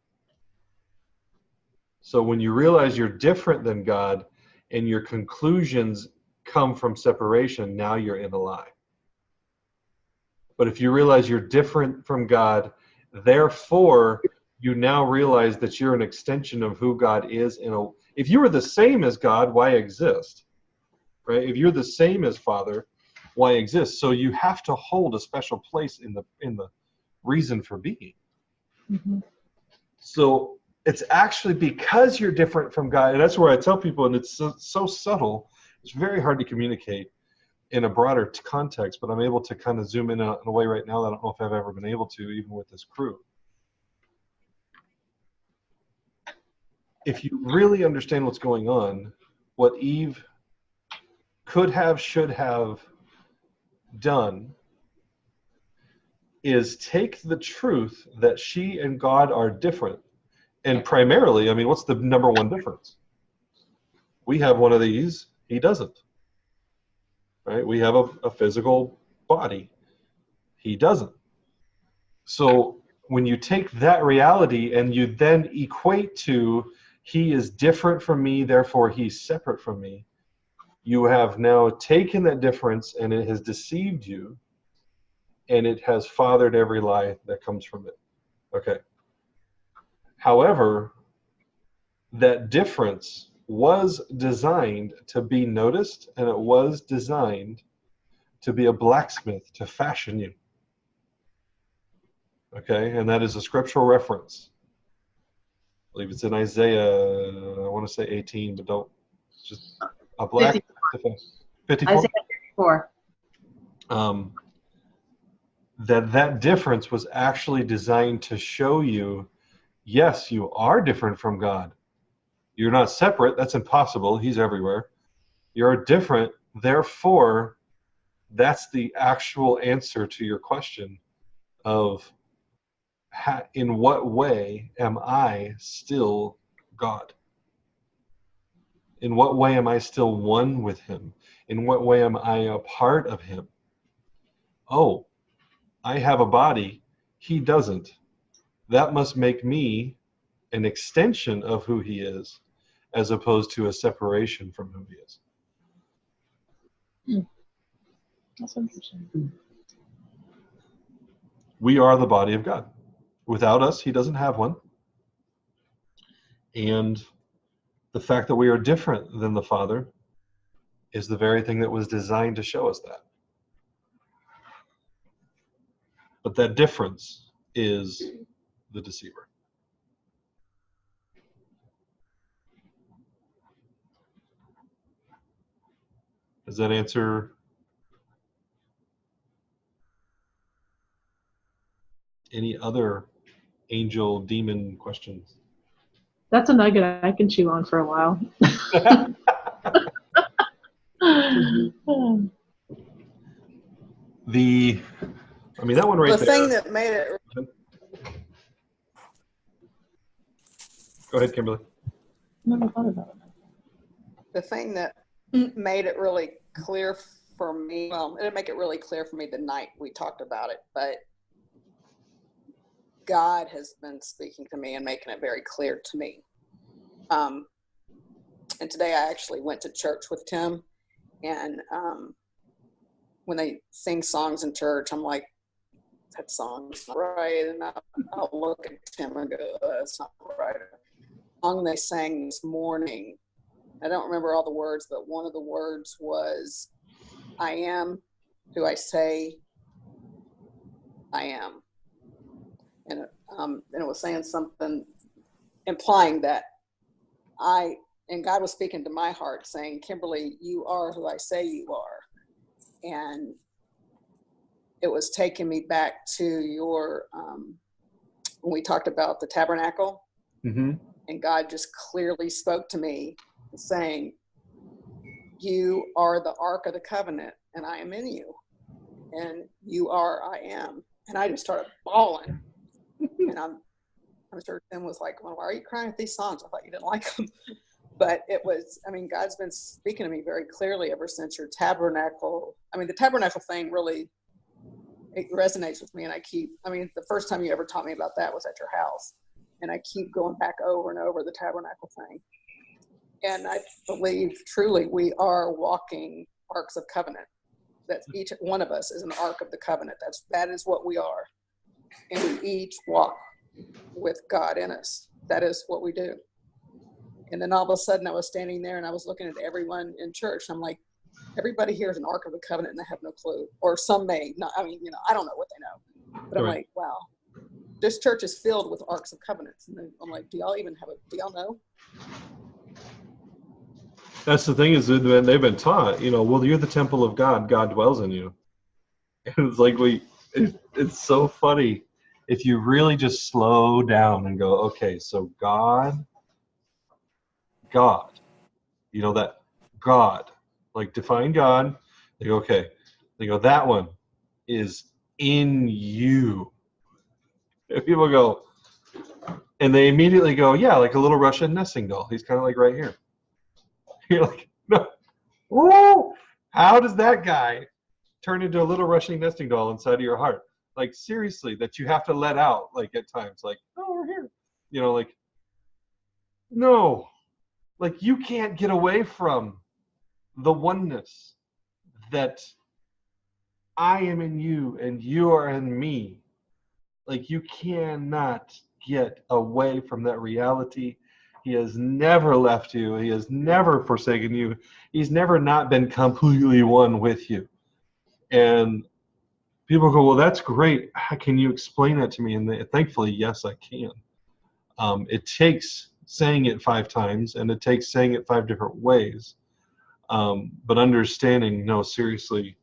So when you realize you're different than God and your conclusions come from separation, now you're in a lie. But if you realize you're different from God, therefore you now realize that you're an extension of who God is. If you were the same as God, why exist? Right? If you're the same as Father, why exist? So you have to hold a special place in the reason for being. Mm-hmm. So it's actually because you're different from God, and that's where I tell people, and it's so subtle, it's very hard to communicate in a broader context, but I'm able to kind of zoom in a way right now that I don't know if I've ever been able to, even with this crew. If you really understand what's going on, what Eve could have, should have done is take the truth that she and God are different. And primarily, I mean, what's the number one difference? We have one of these, he doesn't. Right? We have a physical body. He doesn't. So when you take that reality and you then equate to he is different from me, therefore he's separate from me, you have now taken that difference and it has deceived you, and it has fathered every lie that comes from it. Okay. However, that difference was designed to be noticed, and it was designed to be a blacksmith to fashion you. Okay, and that is a scriptural reference. I believe it's in Isaiah, I want to say 18, but don't. It's just a black 54. Isaiah 54. That difference was actually designed to show you, yes, you are different from God. You're not separate. That's impossible. He's everywhere. You're different. Therefore, that's the actual answer to your question of in what way am I still God? In what way am I still one with him? In what way am I a part of him? Oh, I have a body. He doesn't. That must make me an extension of who he is, as opposed to a separation from who he is. That's interesting. We are the body of God. Without us, he doesn't have one. And the fact that we are different than the Father is the very thing that was designed to show us that. But that difference is the deceiver. Does that answer any other angel demon questions? That's a nugget I can chew on for a while. That one right The there. thing that made it. Go ahead, Kimberly. Never thought about it. The thing that made it really clear for me, well, it didn't make it really clear for me the night we talked about it, but God has been speaking to me and making it very clear to me. And today I actually went to church with Tim, and when they sing songs in church, I'm like, that song's not right. And I'll look at Tim and go, that's not right. The song they sang this morning, I don't remember all the words, but one of the words was, I am who I say I am. And it was saying something, implying that and God was speaking to my heart saying, Kimberly, you are who I say you are. And it was taking me back to your, when we talked about the tabernacle, and God just clearly spoke to me saying, you are the Ark of the Covenant, and I am in you. And you are, I am. And I just started bawling. And I'm sure Tim was like, well, why are you crying at these songs? I thought you didn't like them. But it was, God's been speaking to me very clearly ever since your tabernacle. The tabernacle thing really, it resonates with me. And the first time you ever taught me about that was at your house. And I keep going back over and over the tabernacle thing. And I believe truly we are walking arcs of covenant. That each one of us is an ark of the covenant. That is what we are. And we each walk with God in us. That is what we do. And then all of a sudden I was standing there and I was looking at everyone in church. I'm like, everybody here is an ark of the covenant and they have no clue. Or some may not. I mean, I don't know what they know. But I'm like, wow, this church is filled with arks of covenants. And then I'm like, do y'all know? That's the thing, is that they've been taught, well, you're the temple of God. God dwells in you. And it's like it's so funny if you really just slow down and go, okay, so God, that God, like define God. They go, okay. They go, that one is in you. And people go, and they immediately go, yeah, like a little Russian nesting doll. He's kind of like right here. You're like, no. Woo! How does that guy turn into a little Russian nesting doll inside of your heart? Like, seriously, that you have to let out, like, at times. Like, oh, we're here. Like, no. Like, you can't get away from the oneness that I am in you and you are in me. Like, you cannot get away from that reality. He has never left you. He has never forsaken you. He's never not been completely one with you. And people go, well, that's great. Can you explain that to me? And thankfully, yes, I can. It takes saying it 5 times, and it takes saying it 5 different ways. But understanding, no, seriously,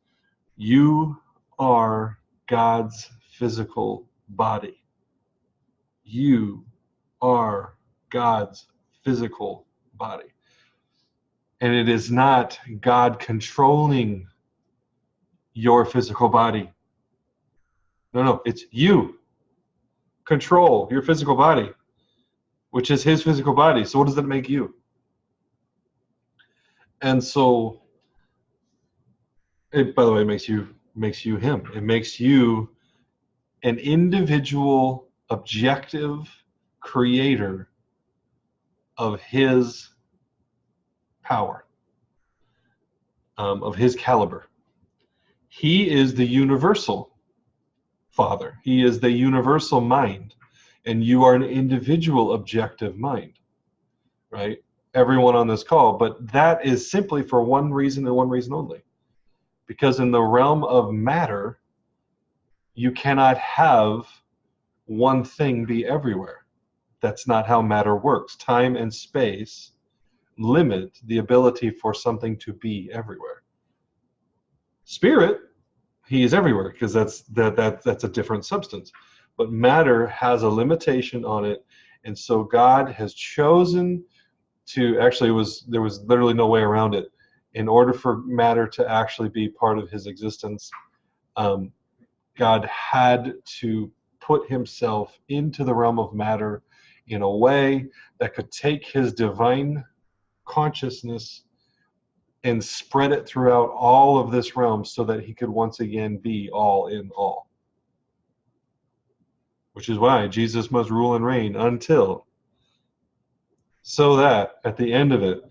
you are God's physical body. You are God's physical body. And it is not God controlling your physical body. No, it's you control your physical body, which is his physical body. So what does that make you? And so, it, by the way, it makes you him. It makes you an individual, objective creator of his power, of his caliber. He is the universal Father. He is the universal mind, and you are an individual objective mind, right? Everyone on this call, but that is simply for one reason and one reason only. Because in the realm of matter, you cannot have one thing be everywhere. That's not how matter works. Time and space limit the ability for something to be everywhere. Spirit, he is everywhere, because that's a different substance. But matter has a limitation on it, and so God has chosen to, actually there was literally no way around it. In order for matter to actually be part of his existence, God had to put himself into the realm of matter in a way that could take his divine consciousness and spread it throughout all of this realm so that he could once again be all in all. Which is why Jesus must rule and reign until, so that at the end of it,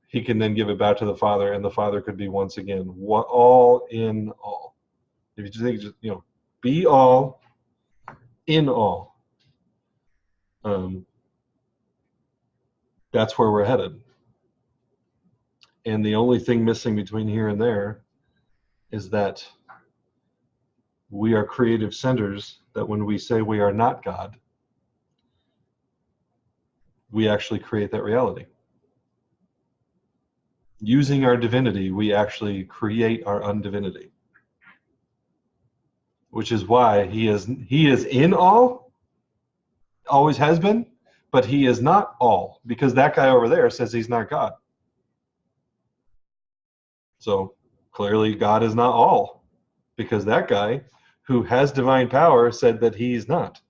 he can then give it back to the Father, and the Father could be once again all in all. If you just think, be all in all. That's where we're headed. And the only thing missing between here and there is that we are creative centers, that when we say we are not God, we actually create that reality. Using our divinity, we actually create our undivinity. Which is why he is in all, always has been, but he is not all, because that guy over there says he's not God. So clearly God is not all, because that guy who has divine power said that he's not.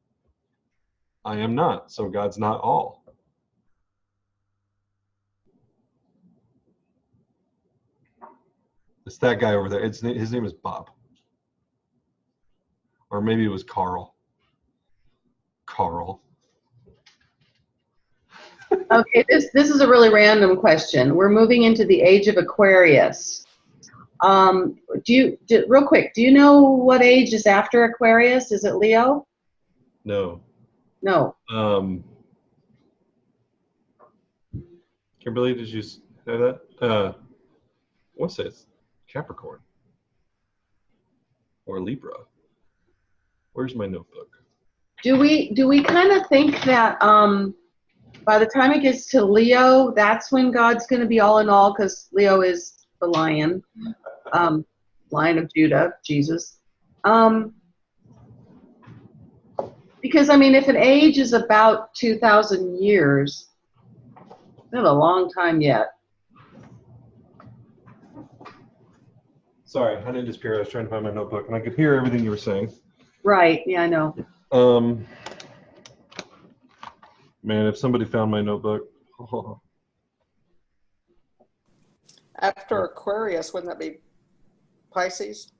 I am not, so God's not all. It's that guy over there. His name is Bob. Or maybe it was Carl. Carl. Okay, this is a really random question. We're moving into the age of Aquarius. Real quick, do you know what age is after Aquarius? Is it Leo? No. No. Kimberly, did you say that? What's it? Capricorn or Libra? Where's my notebook? Do we kind of think that by the time it gets to Leo, that's when God's going to be all in all, because Leo is the lion, Lion of Judah, Jesus. Because I mean, if an age is about 2,000 years, we have a long time yet. Sorry, I didn't disappear. I was trying to find my notebook, and I could hear everything you were saying. Right. Yeah, I know. Man, if somebody found my notebook. After Aquarius, wouldn't that be Pisces?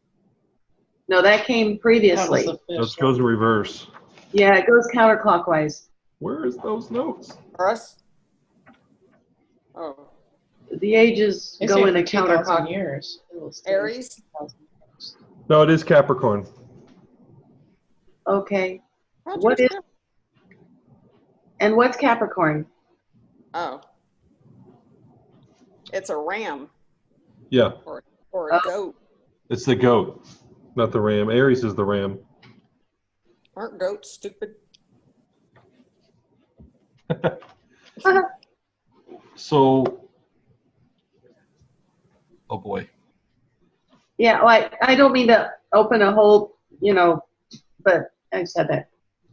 No, that came previously. That goes in reverse. Yeah, it goes counterclockwise. Where is those notes? For us? Oh, The ages They go say in a for 2,000 counterclockwise. years. It will stay Aries? 2,000 years. No, it is Capricorn. Okay. How'd you What is? know? And what's Capricorn? Oh. It's a ram Yeah, or a goat. it's the goat, not the ram. Aries is the ram. Aren't goats stupid? So, oh boy. Yeah, like I don't mean to open a whole, but I said that.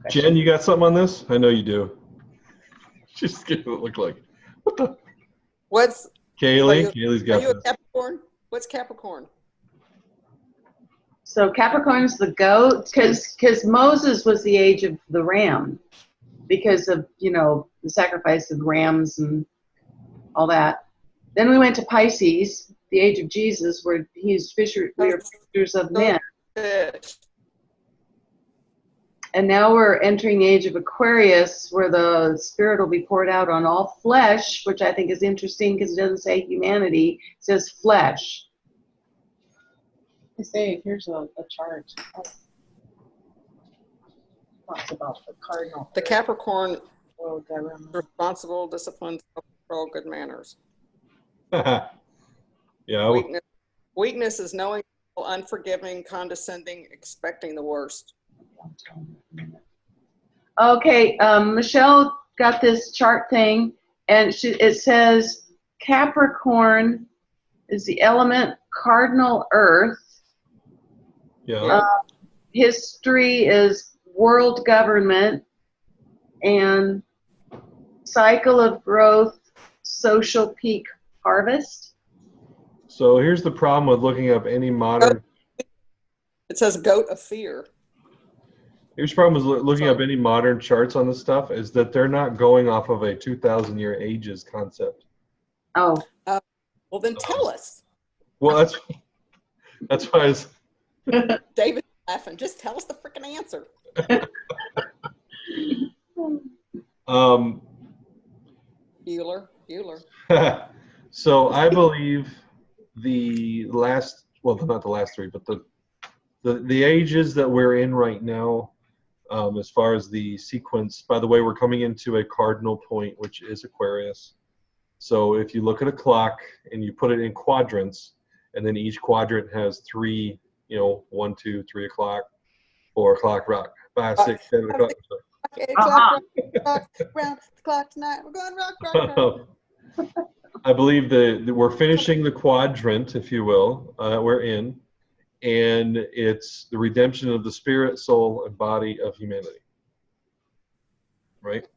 Jen, you got something on this? I know you do. She's getting it look like. What the? What's Kaylee? Are Kaylee's are got you a this. Capricorn? What's Capricorn? So Capricorn's the goat, because Moses was the age of the ram, because of the sacrifice of rams and all that. Then we went to Pisces, the age of Jesus, where we are fishers of men. Fish. And now we're entering the age of Aquarius, where the Spirit will be poured out on all flesh, which I think is interesting because it doesn't say humanity, it says flesh. They say, here's a chart. Talks about the cardinal. The Capricorn, world government. responsible, disciplined, self-control, good manners. Yeah. Weakness is knowing, unforgiving, condescending, expecting the worst. Okay, Michelle got this chart thing, and it says Capricorn is the element cardinal earth. Yeah. History is world government and cycle of growth, social peak harvest. So here's the problem with looking up any modern. It says goat of fear. Here's the problem with looking up any modern charts on this stuff is that they're not going off of a 2,000-year ages concept. Oh. Well, then tell us. Well, that's why I was. David's laughing. Just tell us the freaking answer. Bueller. So I believe the last, well, not the last three, but the ages that we're in right now, as far as the sequence, by the way, we're coming into a cardinal point, which is Aquarius. So if you look at a clock and you put it in quadrants, and then each quadrant has 3, 1, 2, 3 o'clock, 4 o'clock, rock, 5, 6, 7 o'clock. 8 o'clock, round the clock tonight. We're going rock. I believe that we're finishing the quadrant, if you will, we're in, and it's the redemption of the spirit, soul, and body of humanity. Right?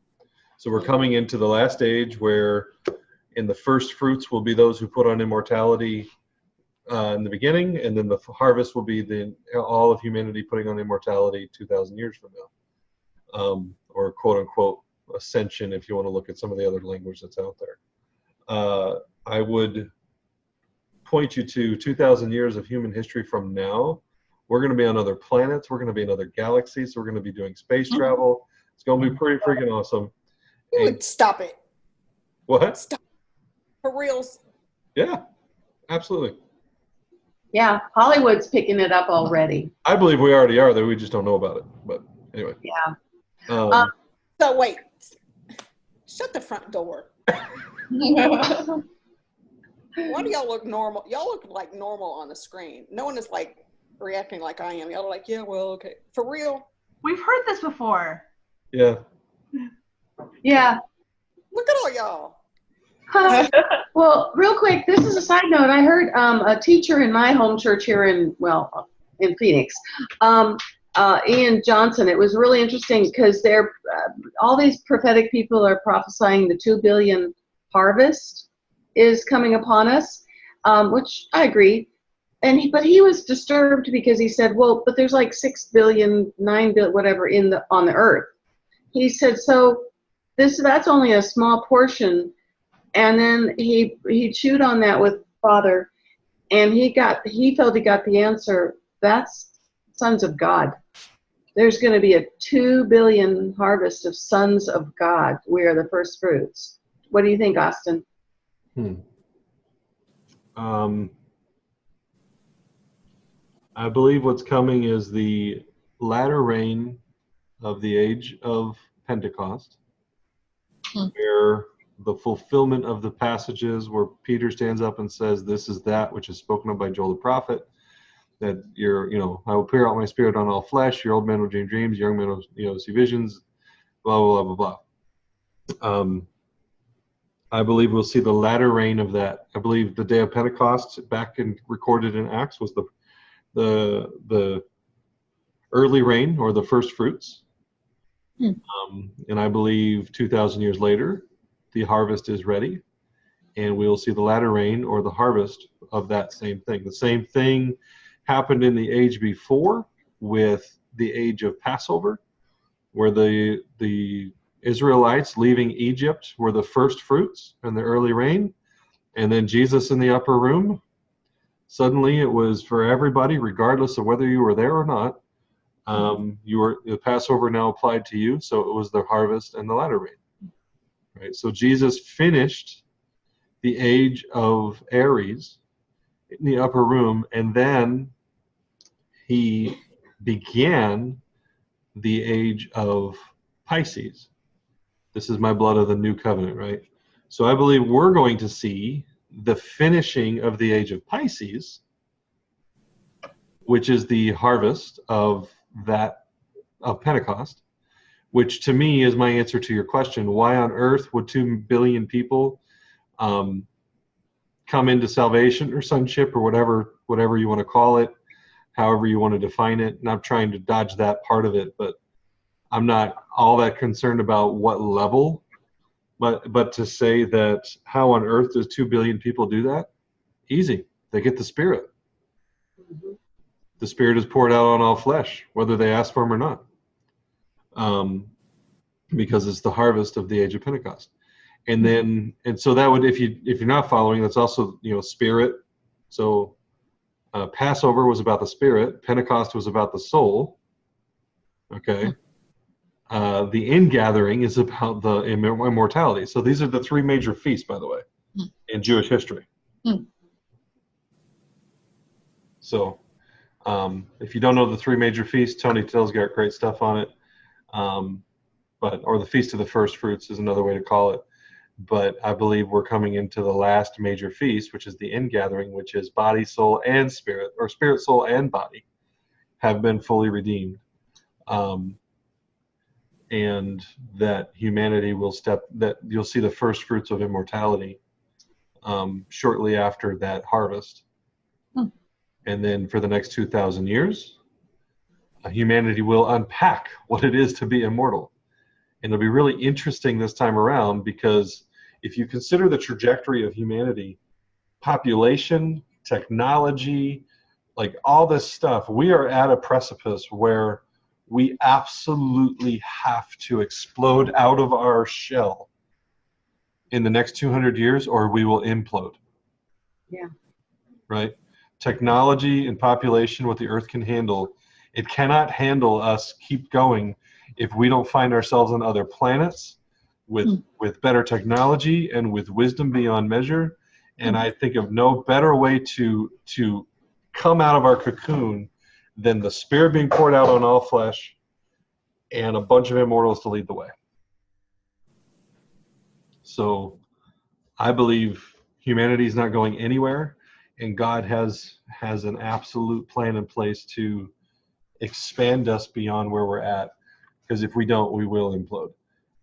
So we're coming into the last age where in the first fruits will be those who put on immortality in the beginning, and then the harvest will be all of humanity putting on immortality 2,000 years from now. Or quote-unquote ascension, if you want to look at some of the other language that's out there. I would point you to 2,000 years of human history from now. We're going to be on other planets. We're going to be in other galaxies. We're going to be doing space travel. It's going to be pretty freaking awesome. You would stop it. What? Stop. For reals. Yeah, absolutely. Yeah, Hollywood's picking it up already. I believe we already are there. We just don't know about it. But anyway. Yeah. So wait. Shut the front door. Why do y'all look normal? Y'all look like normal on the screen. No one is like reacting like I am. Y'all are like, yeah, well, okay. For real? We've heard this before. Yeah. Yeah. Look at all y'all. Well, real quick, this is a side note. I heard a teacher in my home church here in Phoenix, Ian Johnson. It was really interesting because they're all these prophetic people are prophesying the 2 billion harvest is coming upon us, which I agree. But he was disturbed because he said, well, but there's like 6 billion, 9 billion, whatever on the earth. He said, so that's only a small portion. And then he chewed on that with Father, and he felt he got the answer. That's sons of God. There's going to be a 2 billion harvest of sons of God. We are the first fruits. What do you think, Austin? I believe what's coming is the latter rain of the age of Pentecost, where the fulfillment of the passages where Peter stands up and says, this is that which is spoken of by Joel the prophet, that I will pour out my spirit on all flesh, your old men will dream dreams, young men will see visions, blah, blah, blah, blah, blah. I believe we'll see the latter rain of that. I believe the day of Pentecost, recorded in Acts, was the early rain or the first fruits. And I believe 2,000 years later, the harvest is ready, and we will see the latter rain or the harvest of that same thing. The same thing happened in the age before with the age of Passover, where the Israelites leaving Egypt were the first fruits and the early rain, and then Jesus in the upper room. Suddenly it was for everybody, regardless of whether you were there or not. The Passover now applied to you, so it was the harvest and the latter rain. Right? So Jesus finished the age of Aries in the upper room, and then he began the age of Pisces. This is my blood of the new covenant, right? So I believe we're going to see the finishing of the age of Pisces, which is the harvest of Pentecost, which to me is my answer to your question. Why on earth would 2 billion people come into salvation or sonship or whatever you want to call it, however you want to define it? And I'm trying to dodge that part of it, but I'm not all that concerned about what level. But to say that how on earth does 2 billion people do that? Easy. They get the Spirit. The Spirit is poured out on all flesh, whether they ask for him or not. Because it's the harvest of the age of Pentecost. And so that would, if you're not following, that's also, Spirit. So Passover was about the Spirit. Pentecost was about the soul. Okay. The ingathering is about the immortality. So these are the 3 major feasts, by the way, in Jewish history. So if you don't know the 3 major feasts, Tony Till's got great stuff on it. Or the Feast of the First Fruits is another way to call it. But I believe we're coming into the last major feast, which is the ingathering, which is body, soul, and spirit, or spirit, soul, and body have been fully redeemed. And that humanity that you'll see the first fruits of immortality shortly after that harvest. And then for the next 2,000 years, humanity will unpack what it is to be immortal. And it'll be really interesting this time around, because if you consider the trajectory of humanity, population, technology, like all this stuff, we are at a precipice where we absolutely have to explode out of our shell in the next 200 years, or we will implode. Yeah. Right? Technology and population, what the earth can handle, it cannot handle us keep going if we don't find ourselves on other planets with better technology and with wisdom beyond measure. And I think of no better way to come out of our cocoon than the Spirit being poured out on all flesh and a bunch of immortals to lead the way. So I believe humanity is not going anywhere, and God has an absolute plan in place to expand us beyond where we're at, because if we don't, we will implode.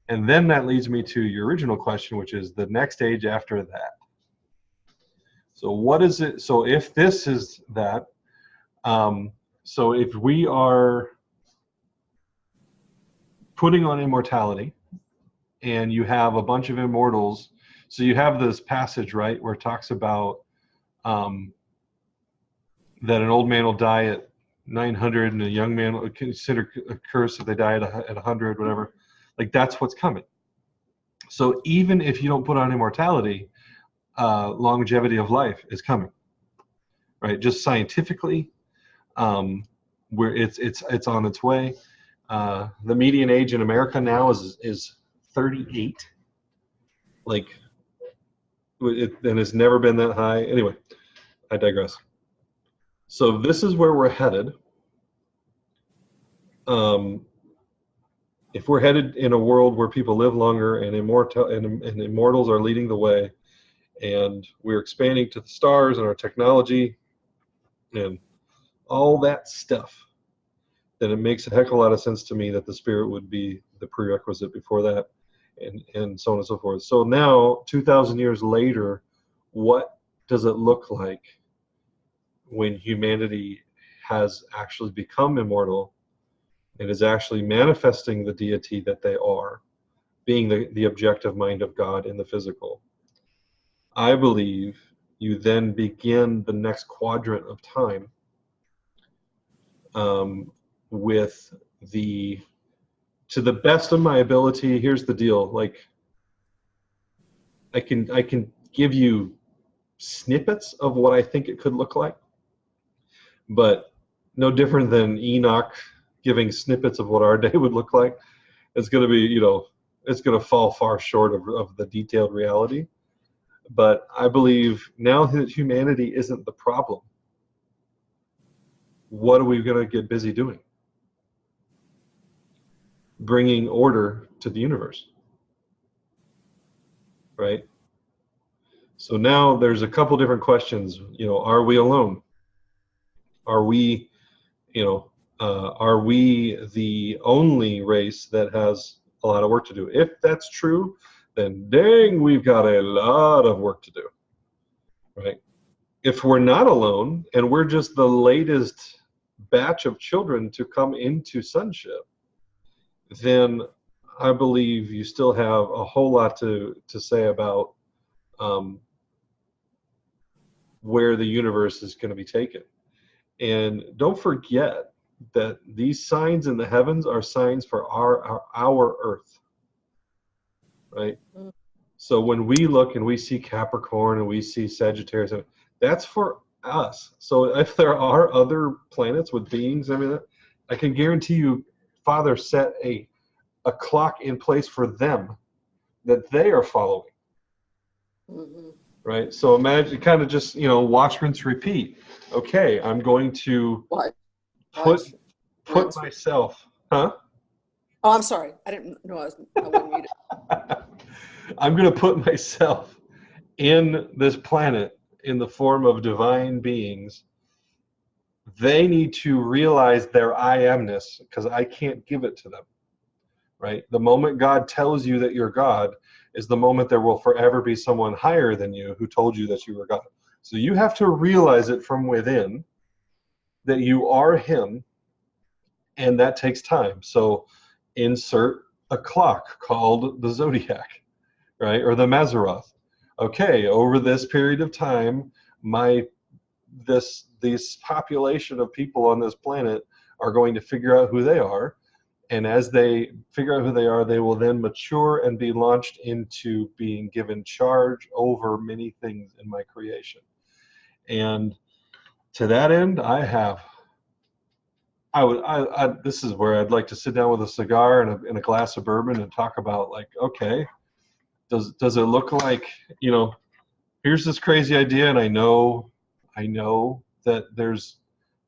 And then that leads me to your original question, which is the next stage after that. So what is it? So if this is that, so if we are putting on immortality and you have a bunch of immortals, so you have this passage, right, where it talks about that an old man will die at 900 and a young man will consider a curse if they die at 100, whatever. Like, that's what's coming. So even if you don't put on immortality, longevity of life is coming, right? Just scientifically, where it's on its way. The median age in America now is 38. Like, and it's never been that high. Anyway, I digress. So this is where we're headed. If we're headed in a world where people live longer and immortals are leading the way, and we're expanding to the stars and our technology and all that stuff, then it makes a heck of a lot of sense to me that the Spirit would be the prerequisite before that, and so on and so forth. So now, 2,000 years later, what does it look like when humanity has actually become immortal and is actually manifesting the deity that they are, being the objective mind of God in the physical? I believe you then begin the next quadrant of time with to the best of my ability. Here's the deal: like, I can give you snippets of what I think it could look like, but no different than Enoch giving snippets of what our day would look like. It's going to be, it's going to fall far short of the detailed reality. But I believe now that humanity isn't the problem, what are we going to get busy doing? Bringing order to the universe, right? So now there's a couple different questions. Are we alone? Are we, are we the only race that has a lot of work to do? If that's true, then dang, we've got a lot of work to do, right? If we're not alone and we're just the latest batch of children to come into sonship, then I believe you still have a whole lot to say about where the universe is going to be taken. And don't forget that these signs in the heavens are signs for our earth, right? So when we look and we see Capricorn and we see Sagittarius, that's for us. So if there are other planets with beings, I can guarantee you Father set a clock in place for them that they are following. Mm-hmm. Right? So imagine, kind of just, watch, rinse, repeat. Okay, I'm going to put myself, huh? Oh, I'm sorry. I didn't know I wasn't muted. I'm going to put myself in this planet in the form of divine beings. They need to realize their I amness, because I can't give it to them, right? The moment God tells you that you're God is the moment there will forever be someone higher than you who told you that you were God. So you have to realize it from within that you are Him, and that takes time. So insert a clock called the zodiac, right? Or the Mazzaroth. Okay, over this period of time, this population of people on this planet are going to figure out who they are. And as they figure out who they are, they will then mature and be launched into being given charge over many things in my creation. And to that end, this is where I'd like to sit down with a cigar and a glass of bourbon and talk about, like, okay, does it look like, you know, here's this crazy idea, and I know that there's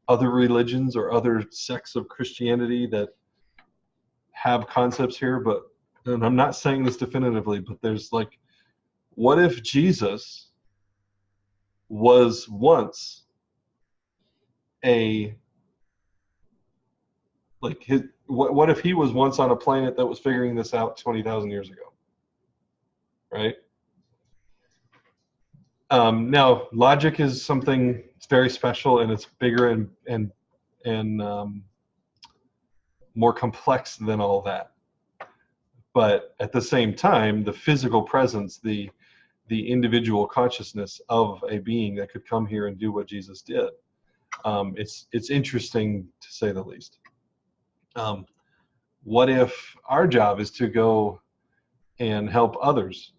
other religions or other sects of Christianity that have concepts here, but, and I'm not saying this definitively, but there's like, what if Jesus was once what if he was once on a planet that was figuring this out 20,000 years ago, right? Now, logic is something it's very special, and it's bigger and more complex than all that. But at the same time, the physical presence, the individual consciousness of a being that could come here and do what Jesus did, it's interesting to say the least. What if our job is to go and help others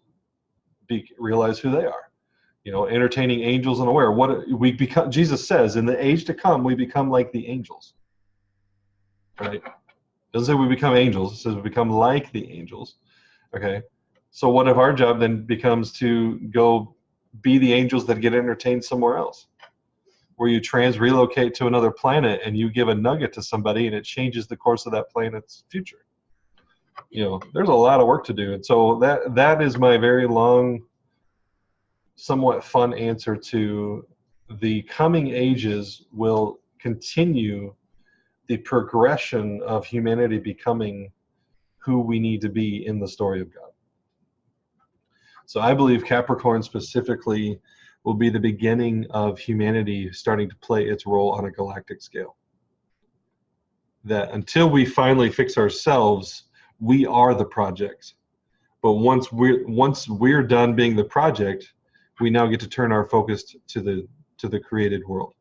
realize who they are? You know, entertaining angels unaware. What we become, Jesus says, in the age to come, we become like the angels. Right? It doesn't say we become angels. It says we become like the angels. Okay. So what if our job then becomes to go be the angels that get entertained somewhere else, where you relocate to another planet and you give a nugget to somebody and it changes the course of that planet's future? You know, there's a lot of work to do. And so that is my very long, somewhat fun answer to the coming ages will continue the progression of humanity becoming who we need to be in the story of God. So I believe Capricorn specifically will be the beginning of humanity starting to play its role on a galactic scale. That until we finally fix ourselves, we are the project. But once we're done being the project, we now get to turn our focus to the created world.